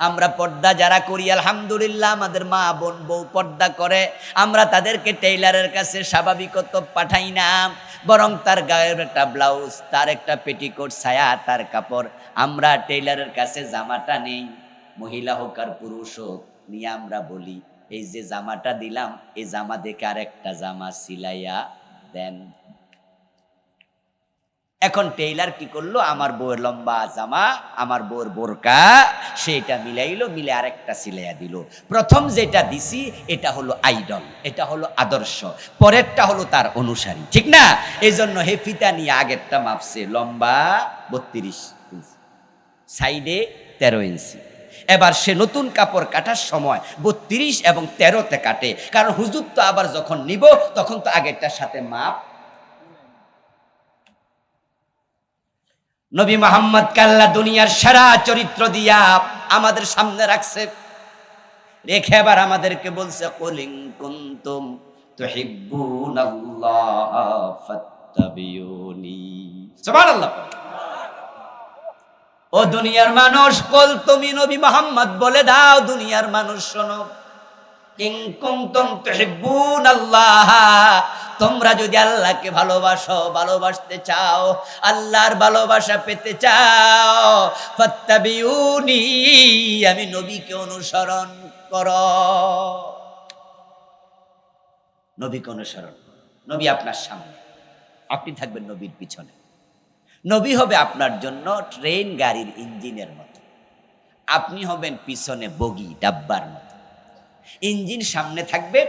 আমরা পর্দা যারা করি আলহামদুলিল্লাহ, আমাদের মা বোন বউ পর্দা করে, আমরা তাদেরকে টেইলারের কাছে স্বাভাবিকত পাঠাই না, বরং তার গায়ের একটা ব্লাউজ, তার একটা পেটিকোট, ছায়া, তার কাপড়, আমরা টেইলারের কাছে জামাটা নেই, মহিলা হোক আর পুরুষ হোক, নিয়ে আমরা বলি এই যে জামাটা দিলাম, এই জামা দেখে আর একটা জামা সিলাইয়া দেন। এখন টেইলার কি করলো, আমার বউয়ের লম্বা জামা, আমার বউয়ের বোরকা, সেটা মিলাইলো, মিলে আরেকটা সিলাইয়া দিল। প্রথম যেটা দিছি এটা হলো আইডল, এটা হলো আদর্শ, পরেরটা হলো তার অনুসারী, ঠিক না? এই জন্য হে ফিতা নিয়ে আগেরটা মাপছে, লম্বা 32 ইঞ্চি, সাইডে 13 ইঞ্চি। এবার সে নতুন কাপড় কাটার সময় 32 এবং 13তে কাটে, কারণ হুজুর তো আবার যখন নিব তখন তো আগেরটার সাথে মাপ। নবী মুহাম্মদ কাল্লা দুনিয়ার সেরা চরিত্র দিয়া আমাদের সামনে রাখছে, রেখে আবার আমাদেরকে বলছে কুলিন কুনতুম তুহিব্বুনাল্লাহ ফাত্তাবিউনি। সুবহানাল্লাহ। ও দুনিয়ার মানুষ, কল তুমি নবী মুহাম্মদ বলে দাও, দুনিয়ার মানুষ শোনো, ইন কুনতুম তুহিব্বুনাল্লাহ, তোমরা যদি আল্লাহকে ভালোবাসো, ভালোবাসতে চাও, আল্লাহর ভালোবাসা পেতে চাও, ফাত্তাবিউনি, আমি নবীকে অনুসরণ করো। নবীকে অনুসরণ, নবী আপনার সামনে, আপনি থাকবেন নবীর পিছনে। নবী হবে আপনার জন্য ট্রেন গাড়ির ইঞ্জিনের মতো, আপনি হবেন পিছনে বগি ডাব্বার মতো। ইঞ্জিন সামনে থাকবে,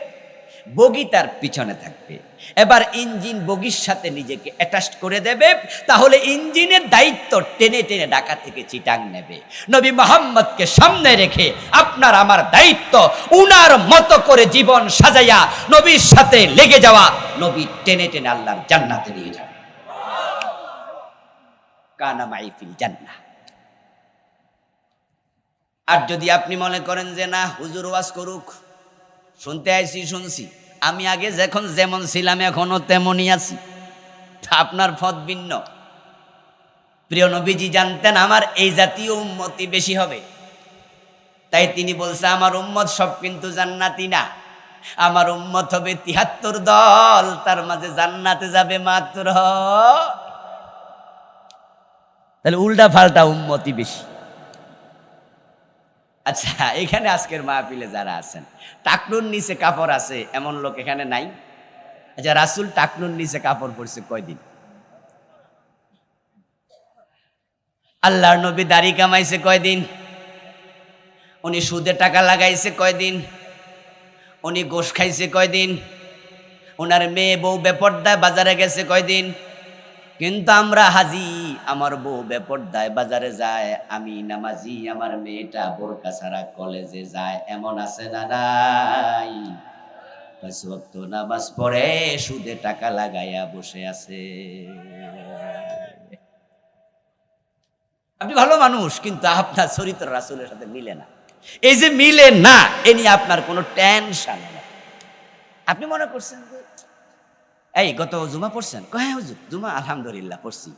বগি তার পিছনে থাকবে। এবার ইঞ্জিন বগির সাথে নিজেকে অ্যাটাচ করে দেবে, তাহলে ইঞ্জিনের দায়িত্ব টেনে টেনে ঢাকা থেকে চিটাং নেবে। নবী মুহাম্মদকে সামনে রেখে আপনার আমার দায়িত্ব উনার মতো করে জীবন সাজাইয়া নবীর সাথে লেগে যাওয়া, নবী টেনে টেনে আল্লাহর জান্নাতে নিয়ে যাবে। কানা মাই ফিল জান্নাহ। আর যদি আপনি মনে করেন যে না, হুজুর ওয়াজ করুক, শুনতে আইছি, শুনছি, আমি আগে যখন যেমন ছিলাম এখনো তেমনই আছি, আপনার পথ ভিন্ন। প্রিয় নবীজি জানতেন আমার এই জাতীয় উম্মতি বেশি হবে, তাই তিনি বলছে আমার উম্মত সব কিন্তু জান্নাতি না, আমার উম্মত হবে ৭৩ দল, তার মাঝে জান্নাতে যাবে মাত্র। তাহলে উল্টা পাল্টা উম্মতি বেশি। আচ্ছা, এখানে আজকের মাহফিলে যারা আছেন, টাকনুর নিচে কাপড় আছে এমন লোক এখানে নাই? আচ্ছা, রাসূল টাকনুর নিচে কাপড় পরছে কয়দিন? আল্লাহর নবী দাড়ি কামাইছে কয়দিন? উনি সুদে টাকা লাগাইছে কয়দিন? উনি গোশ খাইছে কয়দিন? ওনার মেয়ে বউ বেপরদায় বাজারে গেছে কয়দিন? কিন্তু আমরা হাজি, আমার বউ বেপরদায় বাজারে যায়, আমি নামাজি, আমার মেয়েটা বোরকা ছাড়া কলেজে যায়, এমন আছে না নাই? ৫ ওয়াক্ত নামাজ পড়ে সুদে টাকা লাগাইয়া বসে আছে। আপনি ভালো মানুষ, কিন্তু আপনার চরিত্র রাসূলের সাথে মিলে না। এই যে মিলে না, এ নিয়ে আপনার কোনো টেনশন নেই। আপনি মনে করছেন যে এই গত জুমা পড়ছেন? হ্যাঁ হুজুর, জুমা আলহামদুলিল্লাহ পড়ছি।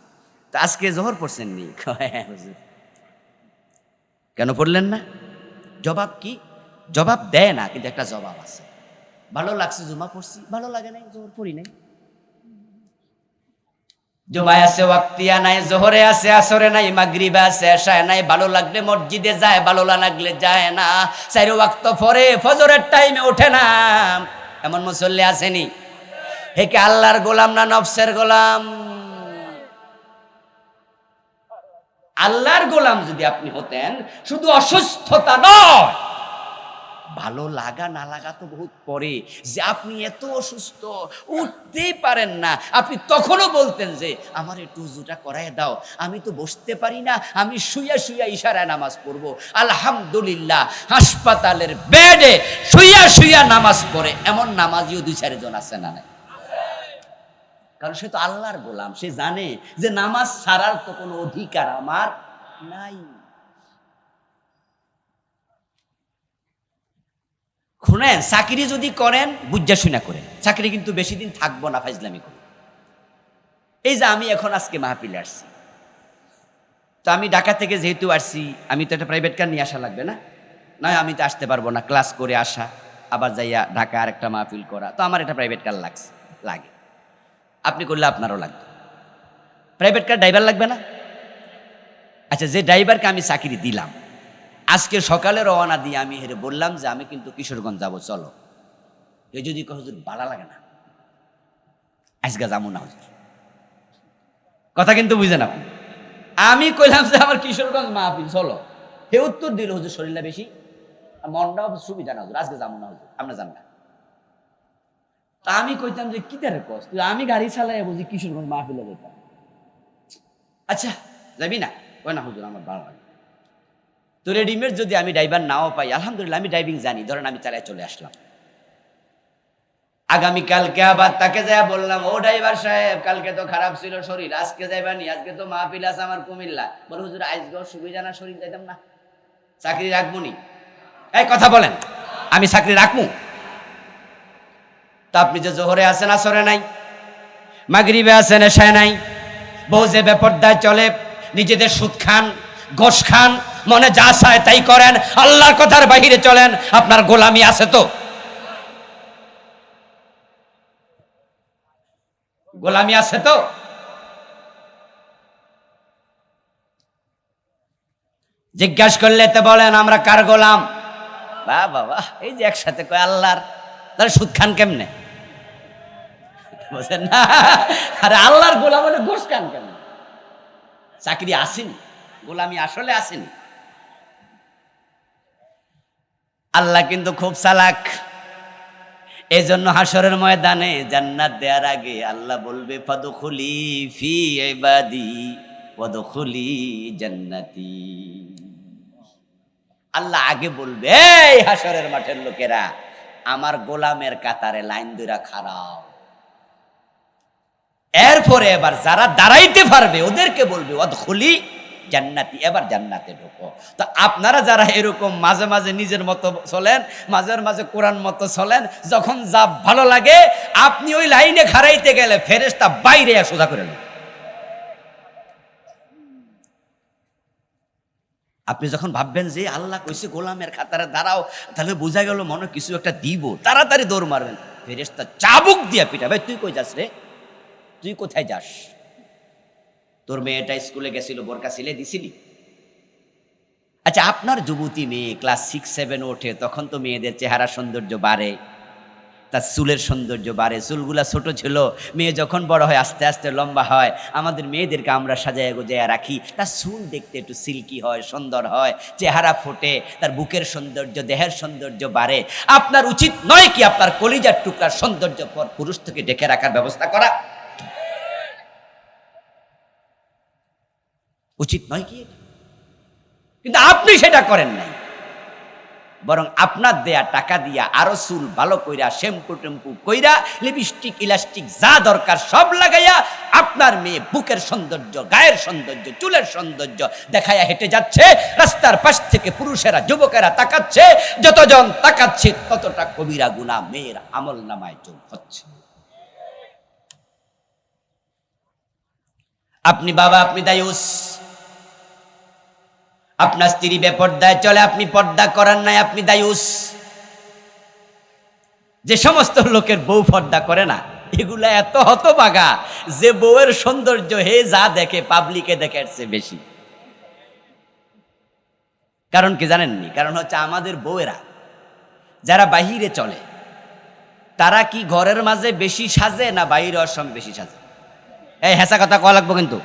তো আজকে জোহর পড়ছেন নি? হ্যাঁ হুজুর। কেন পড়লেন না? জবাব কি? জবাব দেয় না, কিন্তু একটা জবাব আছে। ভালো লাগছে জুমা পড়ছি, ভালো লাগে নাই জোহর পড়ি নাই। জুমায় আছে ওয়াক্তিয়া নাই, জোহরে আছে আসরে নাই, মাগরিবে আছে এশায় নাই, ভালো লাগলে মসজিদে যায়, ভালো না লাগলে যায় না। ৪ ওয়াক্ত পরে ফজরের টাইমে ওঠে না, এমন মুসল্লি আসেনি? হে কি আল্লাহর গোলাম না নফসের গোলাম? আল্লাহর গোলাম যদি আপনি হতেন, শুধু অসুস্থতা নয়, ভালো লাগা না লাগা তো বহুত পরে, যে আপনি এত অসুস্থ উঠতেই পারেন না, আপনি তখনও বলতেন যে আমার একটু উযুটা করায় দাও, আমি তো বসতে পারি না, আমি শুইয়া শুইয়া ইশারায় নামাজ পড়বো। আলহামদুলিল্লাহ, হাসপাতালের বেডে শুইয়া শুইয়া নামাজ পড়ে এমন নামাজিও ২-৪ জন আছে না নাই? কারণ সে তো আল্লাহর গোলাম, সে জানে যে নামাজ ছাড়ার তো কোনো অধিকার আমার নাই। শুনেন, চাকরি যদি করেন বুঝা শুনা করেন, চাকরি কিন্তু বেশি দিন থাকবো না, ফাইজলামি করে। এই যে আমি এখন আজকে মাহফিলে আসছি, তো আমি ঢাকা থেকে যেহেতু আসছি, আমি তো একটা প্রাইভেট কার নিয়ে আসা লাগবে না, নয় আমি তো আসতে পারবো না, ক্লাস করে আসা, আবার যাইয়া ঢাকা আর একটা মাহফিল করা, তো আমার একটা প্রাইভেট কার লাগে। আপনি করলে আপনারও লাগবে। প্রাইভেট কার ড্রাইভার লাগবে না? আচ্ছা, যে ড্রাইভারকে আমি চাকরি দিলাম, আজকে সকালে রওনা দিয়ে আমি হেরে বললাম যে আমি কিন্তু কিশোরগঞ্জ যাবো, চলো। এ যদি হুজুর ভাড়া লাগে না, আজকে যাবো না হুজুর, কথা কিন্তু বুঝেন আপনি। আমি কইলাম যে আমার কিশোরগঞ্জ মাহফিল, চলো। হে উত্তর দিল, হুজুর শরীরটা বেশি, মনটাও সুবিধা না হুজুর, আজকে যাবো না হুজুর, আপনার যান না। তা আমি কইতাম যে কি তার কষ্ট, আমি গাড়ি চালাই বুঝি কিশোরগঞ্জ মাহফিলে যেতাম। আচ্ছা যাবি না? কই না হুজুর, আমার ভালো লাগে। তো রেডিমেড যদি আমি ড্রাইভার নাও পাই, আলহামদুলিল্লাহ আমি ড্রাইভিং জানি, ধরেন আমি চালায় চলে আসলাম। আগামীকালকে আবার তাকে যায় বললাম, ও ড্রাইভার সাহেব, কালকে তো খারাপ ছিল শরীর, আজকে যাইবানি, আজকে তো মাহফিল আছে আমার কুমিল্লা। বলে হুজুর আজকেও সুবিধা না, শরীর যাইতাম না, চাকরি রাখবো নি? এই কথা বলেন, আমি চাকরি রাখবো? তা আপনি যে জোহরে আছেন আসরে নাই, মাগরিবে আছেন এশায় নাই, বউ যে বেপরদায় চলে, নিজেদের সুদ খান, গোশ খান, মনে যা চায় তাই করেন, আল্লাহর কথার বাহিরে চলেন, আপনার গোলামি আছে তো? গোলামি আছে তো? জিজ্ঞাসা করলে তো বলেন আমরা কার গোলাম? বাহ বাবা, এই যে একসাথে কয় আল্লাহর, তাহলে সুদ খান কেমনে? বুঝেন না? আরে আল্লাহর গোলাম হলে ঘুষ খান কেমনে? চাকরি আসেনি, গোলামি আসলে আসেনি। আল্লাহ কিন্তু খুব চালাক। এই জন্য হাসরের ময়দানে জান্নাত দেওয়ার আগে আল্লাহ বলবে, ফাদখুলি ফি ইবাদি ওয়াদখুলি জান্নাতি। আল্লাহ আগে বলবে, এই হাসরের মাঠের লোকেরা, আমার গোলামের কাতারে লাইন ধরে খাড়াও। এরপরে এবার যারা দাঁড়াইতে পারবে ওদেরকে বলবে, ওয়াদখুলি জান্নাতি, এবার জান্নাতে ঢোকো। তো আপনারা যারা এরকম মাঝে মাঝে নিজের মতো চলেন, মাঝে মাঝে কোরআন মতো চলেন, যখন যা ভালো লাগে আপনি ওই লাইনে খাড়াইতে গেলে ফেরেশতা বাইরে সোজা করে নেন। আপনি যখন ভাববেন যে আল্লাহ কইছে গোলামের খাতারে দাঁড়াও, তাহলে বোঝা গেল মনে কিছু একটা দিব, তাড়াতাড়ি দৌড় মারবেন, ফেরেশতা চাবুক দিয়া পিটা, ভাই তুই কই যাস রে, তুই কোথায় যাস? তোর মেয়েটা স্কুলে গেছিল, বোরকা সিলে দিছিলি? আচ্ছা, আপনার যুবতী মেয়ে ক্লাস 6-7 ওঠে, তখন তো মেয়েদের চেহারা সৌন্দর্য বাড়ে, তার চুলের সৌন্দর্য বাড়ে। চুলগুলা ছোট ছিল, মেয়ে যখন বড় হয় আস্তে আস্তে লম্বা হয়। আমাদের মেয়েদেরকে আমরা সাজায় গোজায় রাখি, তার চুল দেখতে একটু সিল্কি হয়, সুন্দর হয়, চেহারা ফোটে, তার বুকের সৌন্দর্য, দেহের সৌন্দর্য বাড়ে। আপনার উচিত নয় কি আপনার কলিজার টুকরার সৌন্দর্য পর পুরুষ থেকে ঢেকে রাখার ব্যবস্থা করা? উচিত নয় কি? কিন্তু আপনি সেটা করেন নাই, বরং আপনার দেয়া টাকা দিয়া আরো চুল ভালো কইরা, শ্যাম্পু টেম্পু কইরা, লিপস্টিক ইলাস্টিক যা দরকার সব লাগাইয়া আপনার মেয়ে বুকের সৌন্দর্য, গায়ের সৌন্দর্য, চুলের সৌন্দর্য দেখাইয়া হেঁটে যাচ্ছে। রাস্তার পাশ থেকে পুরুষেরা, যুবকেরা তাকাচ্ছে, যতজন তাকাচ্ছে ততটা কবিরা গুনাহ মেয়ের আমল নামায় যোগ হচ্ছে। আপনি বাবা, আপনি দায়ুস, আপনার স্ত্রী বেপর্দায় চলে, আপনি পর্দা করার নাই, আপনি দায়ুস। যে সমস্ত লোকের বউ পর্দা করে না, এগুলা এত হতভাগা যে বউয়ের সৌন্দর্য হে যা দেখে পাবলিকে দেখে এর চেয়ে বেশি। কারণ কি জানেননি? কারণ হচ্ছে আমাদের বউয়েরা যারা বাহিরে চলে, তারা কি ঘরের মাঝে বেশি সাজে না বাইরে অসম বেশি সাজে? এই হেসা কথা কওয়া লাগবো কিন্তু।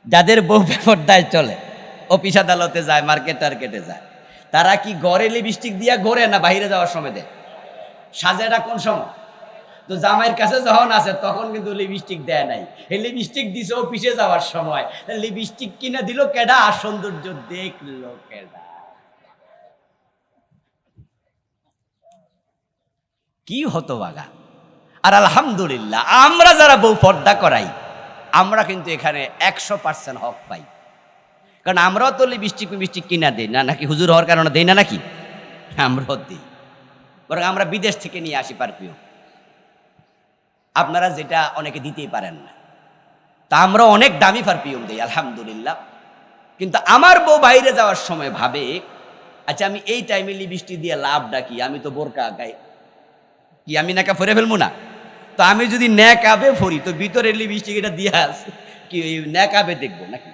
যাদের বউ বেপর্দায় চলে, অফিস আদালতে যায়, মার্কেট টার্কেটে যায়, তারা কি ঘরে লিপস্টিক দিয়া ঘোরে না বাইরে যাওয়ার সময় দেয়? সাজেটা কোন সময়? তো জামাইয়ের কাছে যখন আছে তখন কিন্তু লিপস্টিক দেয় নাই, এই লিপস্টিক দিছে অফিসে যাওয়ার সময়। লিপস্টিক কিনে দিল কেডা? আর সৌন্দর্য দেখলো কেডা? কি হতভাগা। আর আলহামদুলিল্লাহ আমরা যারা বউ পর্দা করাই, আমরা কিন্তু এখানে 100% হক পাই। কারণ আমরাও তো লিপস্টিক কিনা দেই না, নাকি হুজুর হওয়ার কারণে দেই না নাকি? আমরাও দিই, বরং আমরা বিদেশ থেকে নিয়ে আসি পারফিউম। আপনারা যেটা অনেকে দিতেই পারেন না, তা আমরা অনেক দামি পারফিউম দিই আলহামদুলিল্লাহ, কিন্তু আমার বউ বাইরে যাওয়ার সময় ভাবে, আচ্ছা আমি এই টাইমে লিপস্টিক দিয়ে লাভটা কি, আমি তো বোরকা গাই, কি আমি নাকা ফরে ফেলবো না? তো আমি যদি ন্যাকাবে ফরি তো ভিতরে লিপস্টিক এটা দিয়ে আছে কি ন্যাকাবে দেখবো নাকি?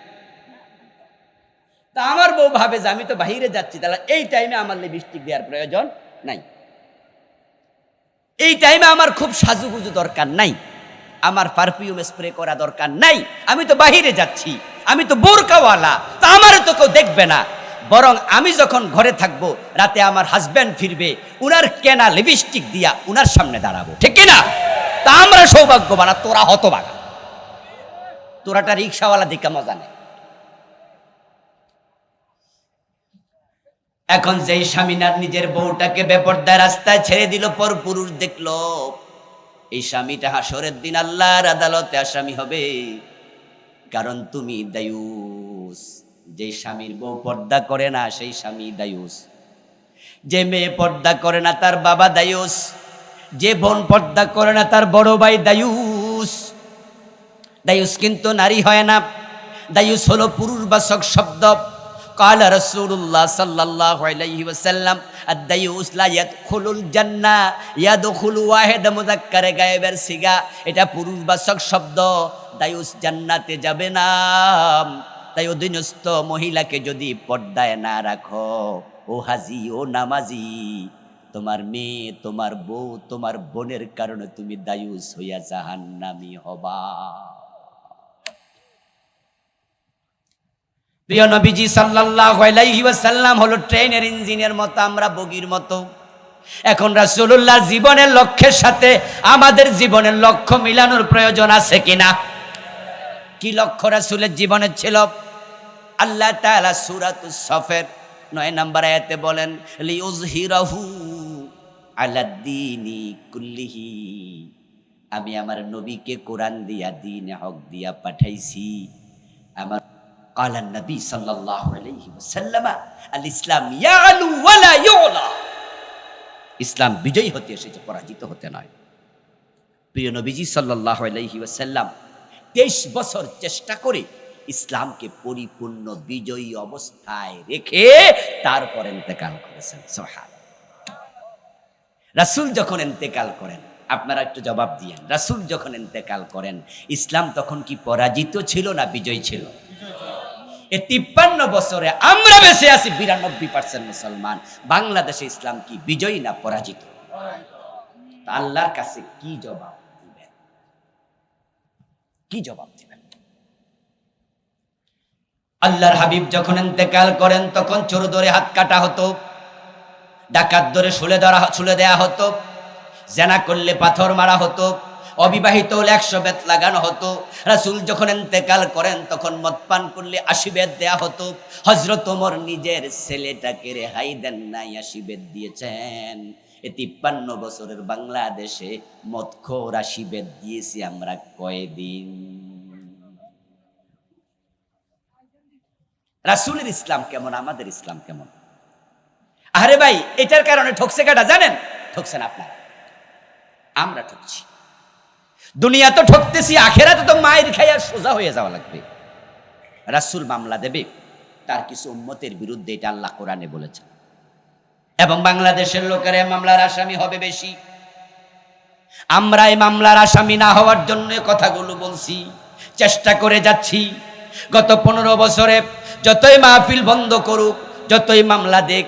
তা আমার বউ ভাবে যে আমি তো বাহিরে যাচ্ছি, তাহলে এই টাইমে আমার লিপস্টিক দেওয়ার প্রয়োজন নাই, এই টাইমে আমার খুব সাজুগুজু দরকার নাই, আমার পারফিউম স্প্রে করা দরকার নাই, আমি তো বাহিরে যাচ্ছি, আমি তো বোরকাওয়ালা, তা আমার তো কেউ দেখবে না। বরং আমি যখন ঘরে থাকবো, রাতে আমার হাজব্যান্ড ফিরবে, উনার কেনা লিপস্টিক দিয়া উনার সামনে দাঁড়াবো, ঠিক কিনা? তা আমরা সৌভাগ্যবান, তোরা হতভাগা, তোরাটা রিক্সাওয়ালা দিকে মজা নেই। এখন যেই স্বামীনার নিজের বউটাকে বেপরদায় রাস্তায় ছেড়ে দিল, পর পুরুষ দেখলো, এই স্বামীটা হাসরের দিন আল্লাহর আদালতে আসামি হবে। কারণ তুমি দায়ুস। যে স্বামীর বউ পর্দা করে না সেই স্বামী দায়ুস, যে মেয়ে পর্দা করে না তার বাবা দায়ুস, যে বোন পর্দা করে না তার বড় ভাই দায়ুস। দায়ুস কিন্তু নারী হয় না, দায়ুস হলো পুরুষবাচক শব্দ। قال رسول الله صلى الله عليه وسلم الديوس لا يدخل الجنة يدخل واحد মুযাক্কার গায়েবের সিগা, এটা পুরুষবাচক শব্দ। দায়ুস জান্নাতে যাবে না। তাই অধীনস্থ মহিলাকে যদি পর্দায় না রাখো, ও হাজি ও নামাজি, তোমার মেয়ে, তোমার বউ, তোমার বোনের কারণে তুমি দায়ুস হইয়া জাহান্নামী হবা। প্রিয় নবীজি সাল্লাল্লাহু আলাইহি ওয়াসাল্লাম হলো ট্রেনের ইঞ্জিনের মতো, আমরা বগির মতো। এখন রাসূলুল্লাহর জীবনের লক্ষ্যের সাথে আমাদের জীবনের লক্ষ্য মিলানোর প্রয়োজন আছে কিনা? কি লক্ষ্য রাসূলের জীবনের ছিল? আল্লাহ তাআলা সূরাতুস সফের 9 নম্বর আয়াতে বলেন, লিউযহিরাহু আলাদ্দীনি কুল্লিহি, আমি আমার নবীকে কোরআন দিয়া, দ্বীনে হক দিয়া পাঠাইছি। আমার قال النبي صلى الله عليه وسلم الاسلام يعلو ولا يعلى, ইসলাম বিজয়ী হতে এসেছে, পরাজিত হতে নয়। প্রিয় নবীজি সাল্লাল্লাহু আলাইহি ওয়াসাল্লাম 23 বছর চেষ্টা করে ইসলামকে পরিপূর্ণ বিজয়ী অবস্থায় রেখে তারপর ইন্তেকাল করেছেন। সুবহানাল্লাহ। রাসূল যখন ইন্তেকাল করেন, আপনারা একটু জবাব দিয়েন, রাসূল যখন ইন্তেকাল করেন ইসলাম তখন কি পরাজিত ছিল না বিজয়ী ছিল? এই 53 বছরে আমরা বেঁচে আছি 92% মুসলমান। বাংলাদেশে ইসলাম কি বিজয়ী না পরাজিত? আল্লাহর কাছে কি জবাব দিবেন? কি জবাব দিবেন? আল্লাহর হাবিব যখন ইন্তেকাল করেন তখন চোর ধরে হাত কাটা হতো, ডাকাত ধরে শুলে দেয়া হতো, জেনা করলে পাথর মারা হতো, অবিবাহিত হলে 100 বেত লাগানো হতো। রাসূল যখন ইন্তেকাল করেন তখন মদ পান করলে 80 বেত দেয়া হতো। হযরত ওমর নিজের ছেলেটাকে রেহাই দেন নাই, 80 বেত দিয়েছেন। এই 53 বছরের বাংলাদেশে মদখোর 80 বেত দিয়েছি আমরা কয়দিন? রাসূলের ইসলাম কেমন, আমাদের ইসলাম কেমন? আরে ভাই, এটার কারণে ঠকছে কাটা জানেন? ঠকছেন আপনারা, আমরা ঠকছি। দুনিয়া তো ঠকতেছি, আখেরাতে তো মায়ের খাইয়া সোজা হয়ে যাওয়া লাগবে। রাসূল মামলা দেবে তার কিছু উম্মতের বিরুদ্ধে, এটা আল্লাহ কোরআনে বলেছেন, এবং বাংলাদেশের লোকেরা মামলার আসামি হবে বেশি। আমরা এই মামলার আসামি না হওয়ার জন্য কথাগুলো বলছি, চেষ্টা করে যাচ্ছি। গত 15 বছরে যতই মাহফিল বন্ধ করুক, যতই মামলা দেখ,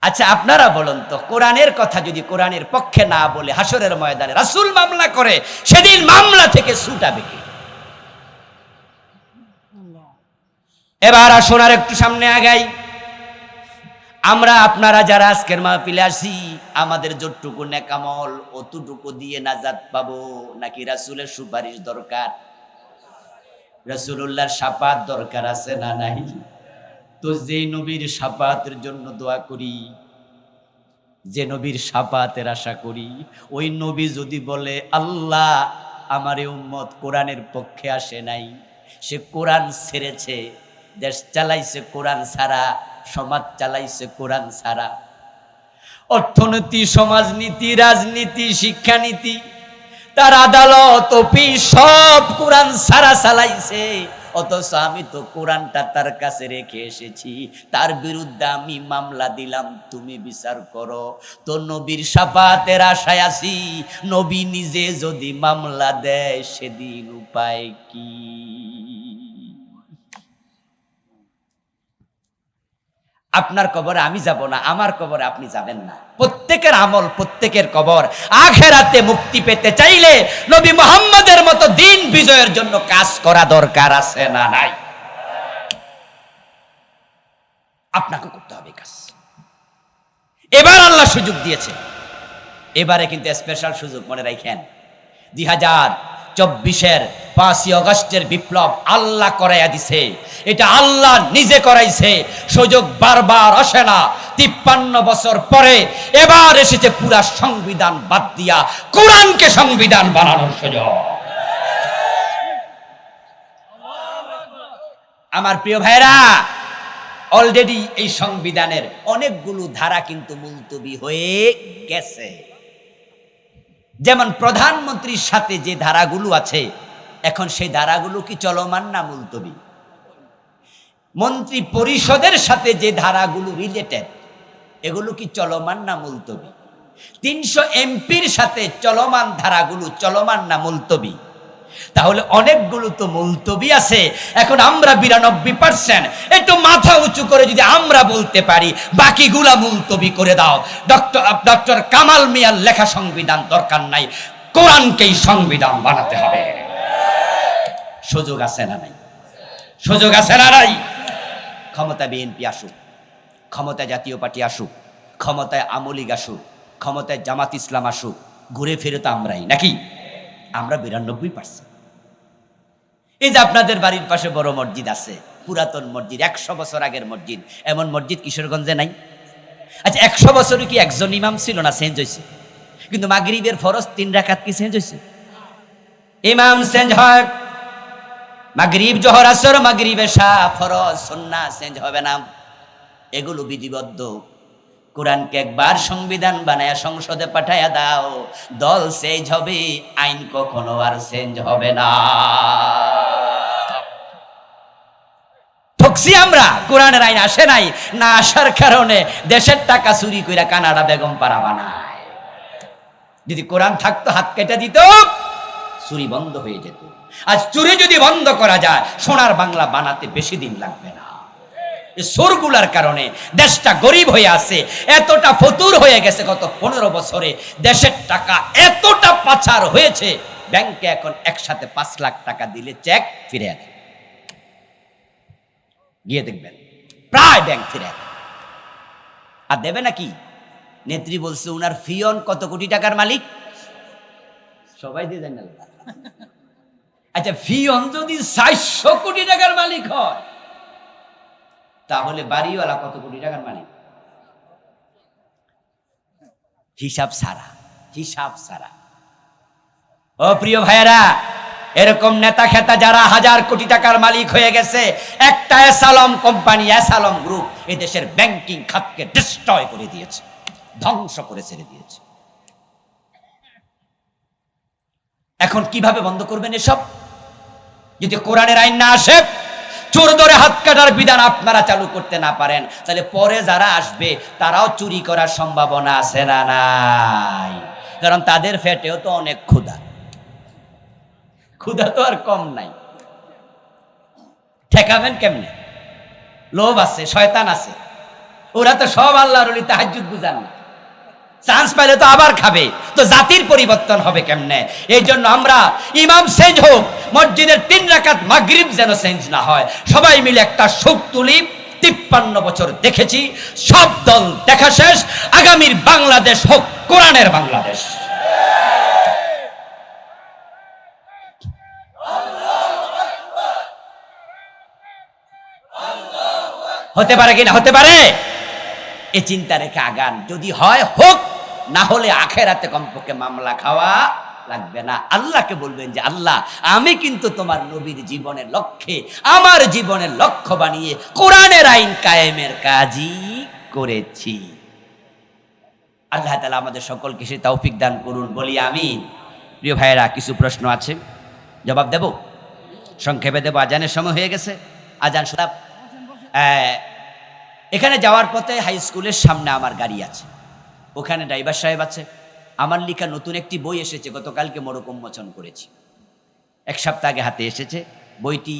আচ্ছা আপনারা বলুন তো, কোরআনের কথা যদি কোরআনের পক্ষে না বলে হাসরের ময়দানে রাসূল মামলা করে, সেদিন মামলা থেকে ছুটাবে কে? এবার আসুন আর একটু সামনে আগাই। আমরা আপনারা যারা আজকের মাহফিলে আসি, আমাদের যতটুকু নেকামল অতটুকু দিয়ে নাজাত পাবো, নাকি রাসূলের সুপারিশ দরকার? রাসূলুল্লাহর শাফাত দরকার আছে না নাই? তো যে নবীর শাফাতের জন্য দোয়া করি, যে নবীর শাফাতের আশা করি, ওই নবী যদি বলে আল্লাহ আমার এই উম্মত কোরআনের পক্ষে আসে নাই, সে কোরআন ছেড়েছে, দেশ চালাইছে কোরআন ছাড়া, সমাজ চালাইছে কোরআন ছাড়া, অর্থনীতি, সমাজনীতি, রাজনীতি, শিক্ষানীতি তার আদালত অফিস সব কোরআন সারা চালাইছে, অথচ আমি তো কোরআনটা তার কাছে রেখে এসেছি, তার বিরুদ্ধে আমি মামলা দিলাম, তুমি বিচার করো। তো নবীর শাফাতের আশায় আছি, নবী নিজে যদি মামলা দেয় সেদিন উপায় কি? আপনার কবরে আমি যাব না, আমার কবরে আপনি যাবেন না। প্রত্যেকের আমল, প্রত্যেকের কবর। আখিরাতে মুক্তি পেতে চাইলে নবী মুহাম্মদের মতো দিন বিজয়ের জন্য কাজ করা দরকার আছে না নাই? আপনাকে করতে হবে কাজ। এবার আল্লাহ সুযোগ দিয়েছে, এবারে কিন্তু স্পেশাল সুযোগ, মনে রাখেন। 2024-এর 5ই আগস্টের বিপ্লব আল্লাহ করাইয়া দিছে, এটা আল্লাহ নিজে করাইছে। সুযোগ বারবার আসে না। 53 বছর পরে এবার এসেছে পুরা সংবিধান বাদ দিয়া কোরআনকে সংবিধান বানানোর সুযোগ। আমার প্রিয় ভাইরা, অলরেডি এই সংবিধানের অনেকগুলো ধারা কিন্তু মুলতবি হয়ে গেছে। যেমন প্রধানমন্ত্রীর সাথে যে ধারাগুলো আছে, এখন সেই ধারাগুলো কি চলমান না মুলতবি? মন্ত্রী পরিষদের সাথে যে ধারাগুলো রিলেটেড, এগুলো কি চলমান না মুলতবি? 300 এমপির সাথে চলমান ধারাগুলো চলমান না মুলতবি? তাহলে অনেকগুলো তো মুলতবি আছে। এখন আমরা 92% একটু মাথা উঁচু করে যদি আমরা বলতে পারি বাকিগুলা মুলতবি করে দাও, ডক্টর কামাল মিয়ার লেখা সংবিধান দরকার নাই, কোরআনকেই সংবিধান বানাতে হবে। সুযোগ আছে না নাই? সুযোগ আছে না নাই? ক্ষমতা বিএনপি আসুক, ক্ষমতায় জাতীয় পার্টি আসুক, ক্ষমতায় আওয়ামী লীগ আসুক, ক্ষমতায় জামাত ইসলাম আসুক, ঘুরে ফিরে তো আমরাই নাকি? আমরা 92%। এই যে আপনাদের বাড়ির পাশে বড় মসজিদ আছে, পুরাতন মসজিদ, 100 বছর আগের মসজিদ, এমন মসজিদ কিশোরগঞ্জে নাই? আচ্ছা, 100 বছরে কি একজন ইমাম ছিল না? চেঞ্জ হয়েছে। কিন্তু মাগরিবের ফরজ 3 রাকাত কি চেঞ্জ হয়েছে? ইমাম চেঞ্জ হয়, মাগরিব জোহর আসর, মাগরিব এশা, ফরজ সুন্নাহ চেঞ্জ হবে না। এগুলো বিধিবদ্ধ। কোরআনকে একবার সংবিধান বানায়া সংসদে পাঠায়া দাও, দল চেঞ্জ হবে, আইন কখনো আর চেঞ্জ হবে না। ঠকছি আমরা, কোরআনের আইন আসে নাই, না আসার কারণে দেশের টাকা চুরি কইরা কানাডা বেগম পাড়া বানায়। যদি কোরআন থাকতো হাত কেটে দিত, চুরি বন্ধ হয়ে যেত। আজ চুরি যদি বন্ধ করা যায়, সোনার বাংলা বানাতে বেশি দিন লাগবে না। সোরগুলার কারণে দেশটা গরিব হয়ে আছে, এতটা ফতুর হয়ে গেছে। গত 15 বছরে দেশের টাকা এতটা পাচার হয়েছে, ব্যাংকে এখন একসাথে 5 লাখ টাকা দিলে চেক ফিরে দেয়। গিয়ে দেখবেন প্রায় ব্যাংক ফিরে দেয়। আর দেবে নাকি? নেত্রী বলছে উনার ফিয়ন কত কোটি টাকার মালিক, সবাই দিয়ে দেন না। আচ্ছা, ফিয়ন যদি 400 কোটি টাকার মালিক হয়, তাহলে বাড়িওয়ালা কত কোটি টাকার মালিক? হিসাব ছাড়া, হিসাব ছাড়া। ও প্রিয় ভাইয়েরা, এরকম নেতা খেতা যারা 1000 কোটি টাকার মালিক হয়ে গেছে, একটা অ্যাসালম কোম্পানি, অ্যাসালম গ্রুপ এই দেশের ব্যাংকিং খাতকে ডিস্ট্রয় করে দিয়েছে, ধ্বংস করে ছেড়ে দিয়েছে। এখন কিভাবে বন্ধ করবেন এসব? যদি কোরআনের আইন না আসে, চোর ধরে হাত কাটার বিধান আপনারা চালু করতে না পারেন, তাহলে পরে যারা আসবে তারাও চুরি করার সম্ভাবনা আছে না নাই? কারণ তাদের পেটেও তো অনেক ক্ষুধা, ক্ষুধা তো আর কম নাই। ঠেকাবেন কেমনে? লোভ আছে, শয়তান আছে, ওরা তো সব আল্লাহর ওলি, তাহাজ্জুদ বুঝান না, চান্স পাইলে তো আবার খাবে। তো জাতির পরিবর্তন হবে কেমনে? এই জন্য আমরা ইমাম চেঞ্জ হোক, মসজিদের 3 রাকাত মাগরিব যেন চেঞ্জ না হয়, সবাই মিলে একটা শোক তুলি। 53 বছর দেখেছি, সব দল দেখা শেষ। আগামীর বাংলাদেশ হোক কোরআনের বাংলাদেশ। হতে পারে কিনা? হতে পারে। এ চিন্তা রেখে আগান। যদি হয় হোক, না হলে আখেরাতে কমপক্ষে মামলা খাওয়া লাগবে না। আল্লাহকে বলবেন যে আল্লাহ, আমি কিন্তু তোমার নবীর জীবনের লক্ষ্যে, আমার জীবনের লক্ষ্য বানিয়ে কোরআনের আইন কায়েমের কাজই করেছি। আল্লাহ তাআলা আমাদের সকলকে সে তৌফিক দান করুন, বলি আমিন। প্রিয় ভাইয়েরা, কিছু প্রশ্ন আছে, জবাব দেব, সংক্ষেপে দেব, আজানের সময় হয়ে গেছে। আজান শোনা। এখানে যাওয়ার পথে হাই স্কুলের সামনে আমার গাড়ি আছে, ওখানে ড্রাইভার সাহেব আছে। আমার লেখা নতুন একটি বই এসেছে, গতকালকে মোড়ক উন্মোচন করেছি, এক সপ্তাহ আগে হাতে এসেছে। বইটি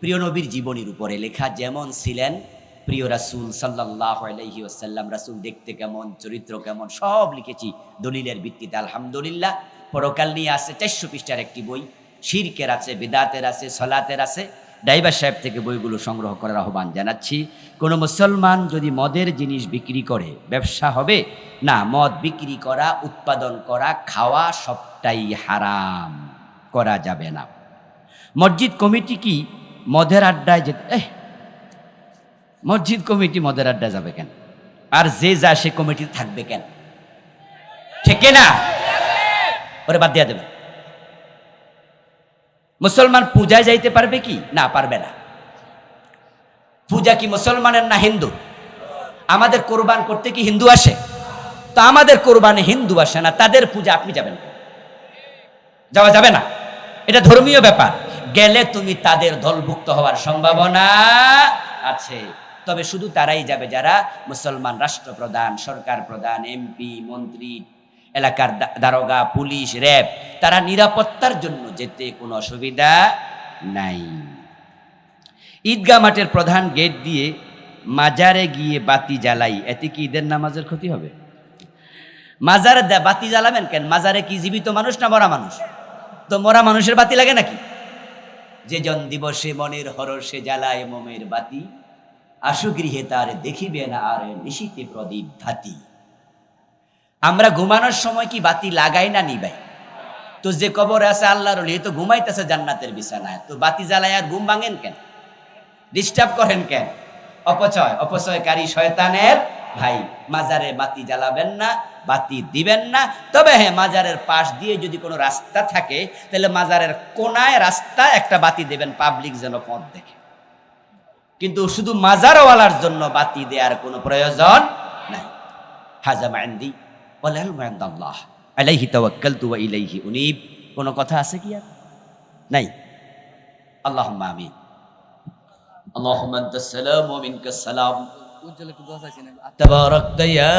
প্রিয় নবীর জীবনীর উপরে লেখা, যেমন ছিলেন প্রিয় রাসূল সাল্লাল্লাহু আলাইহি ওয়াসাল্লাম, রাসূল দেখতে কেমন, চরিত্র কেমন, সব লিখেছি দলিলের ভিত্তিতে, আলহামদুলিল্লাহ। পরকাল নিয়ে আছে 400 পৃষ্ঠার একটি বই, শিরকের আছে, বিদাতের আছে, সলাতের আছে। ড্রাইভার সাহেব থেকে বইগুলো সংগ্রহ করার আহ্বান জানাচ্ছি। কোনো মুসলমান যদি মদের জিনিস বিক্রি করে ব্যবসা হবে না, মদ বিক্রি করা, উৎপাদন করা, খাওয়া সবটাই হারাম, করা যাবে না। মসজিদ কমিটি কি মদের আড্ডায় যেতে, মসজিদ কমিটি মদের আড্ডায় যাবে কেন? আর যে যা সে কমিটি থাকবে কেন? ঠিক না? ওরে বাদ দিয়া দেবে। মুসলমান পূজায় যাইতে পারবে কি? না, পারবে না। পূজা কি মুসলমানের না হিন্দু? আমাদের কোরবান করতে কি হিন্দু আসে? তো আমাদের কোরবানে হিন্দু আসে না, তাদের পূজা আপনি যাবেন? যাওয়া যাবে না, এটা ধর্মীয় ব্যাপার। গেলে তুমি তাদের দলভুক্ত হওয়ার সম্ভাবনা আছে। তবে শুধু তারাই যাবে যারা মুসলমান, রাষ্ট্রপ্রধান, সরকার প্রধান, এমপি, মন্ত্রী, এলাকার দারোগা, পুলিশ, র্যাব, তারা নিরাপত্তার জন্য যেতে কোনো অসুবিধা নাই। ঈদগাহ মাঠের প্রধান গেট দিয়ে মাজারে গিয়ে বাতি জ্বালাই, এতে কি ঈদের নামাজের ক্ষতি হবে? মাজারে বাতি জ্বালাবেন কেন? মাজারে কি জীবিত মানুষ না মরা মানুষ? তো মরা মানুষের বাতি লাগে নাকি? যে জন দিবসে মনের হরষে জ্বালায় মোমের বাতি, আশু গৃহে তার দেখিবে না আর নিশিতে প্রদীপ ভাতি। আমরা ঘুমানোর সময় কি বাতি লাগাই না নিবাই? তো যে কবরে আছে আল্লাহর ওলি, তো ঘুমাইতেছে জান্নাতের বিছানায়, তো বাতি জ্বালায় আর ঘুম ভাঙেন কেন? ডিস্টার্ব করেন কেন? অপচয়কারী শয়তানের ভাই। মাজারে বাতি জ্বালাবেন না, বাতি দিবেন না। তবে হ্যাঁ, মাজারের পাশ দিয়ে যদি কোনো রাস্তা থাকে, তাহলে মাজারের কোনায় রাস্তা একটা বাতি দেবেন, পাবলিক যেন পথ দেখে। কিন্তু শুধু মাজারওয়ালার জন্য বাতি দেওয়ার কোনো প্রয়োজন নাই। হাজা মা ইনদি ওয়াল ইলমু ইনদাল্লাহ, আলাইহি তাওয়াক্কালতু ওয়া ইলাইহি উনীব। কোনো কথা আছে কি আর? নাই। আল্লাহুম্মা আমিন। اللهم انت السلام ومنك السلام تباركت يا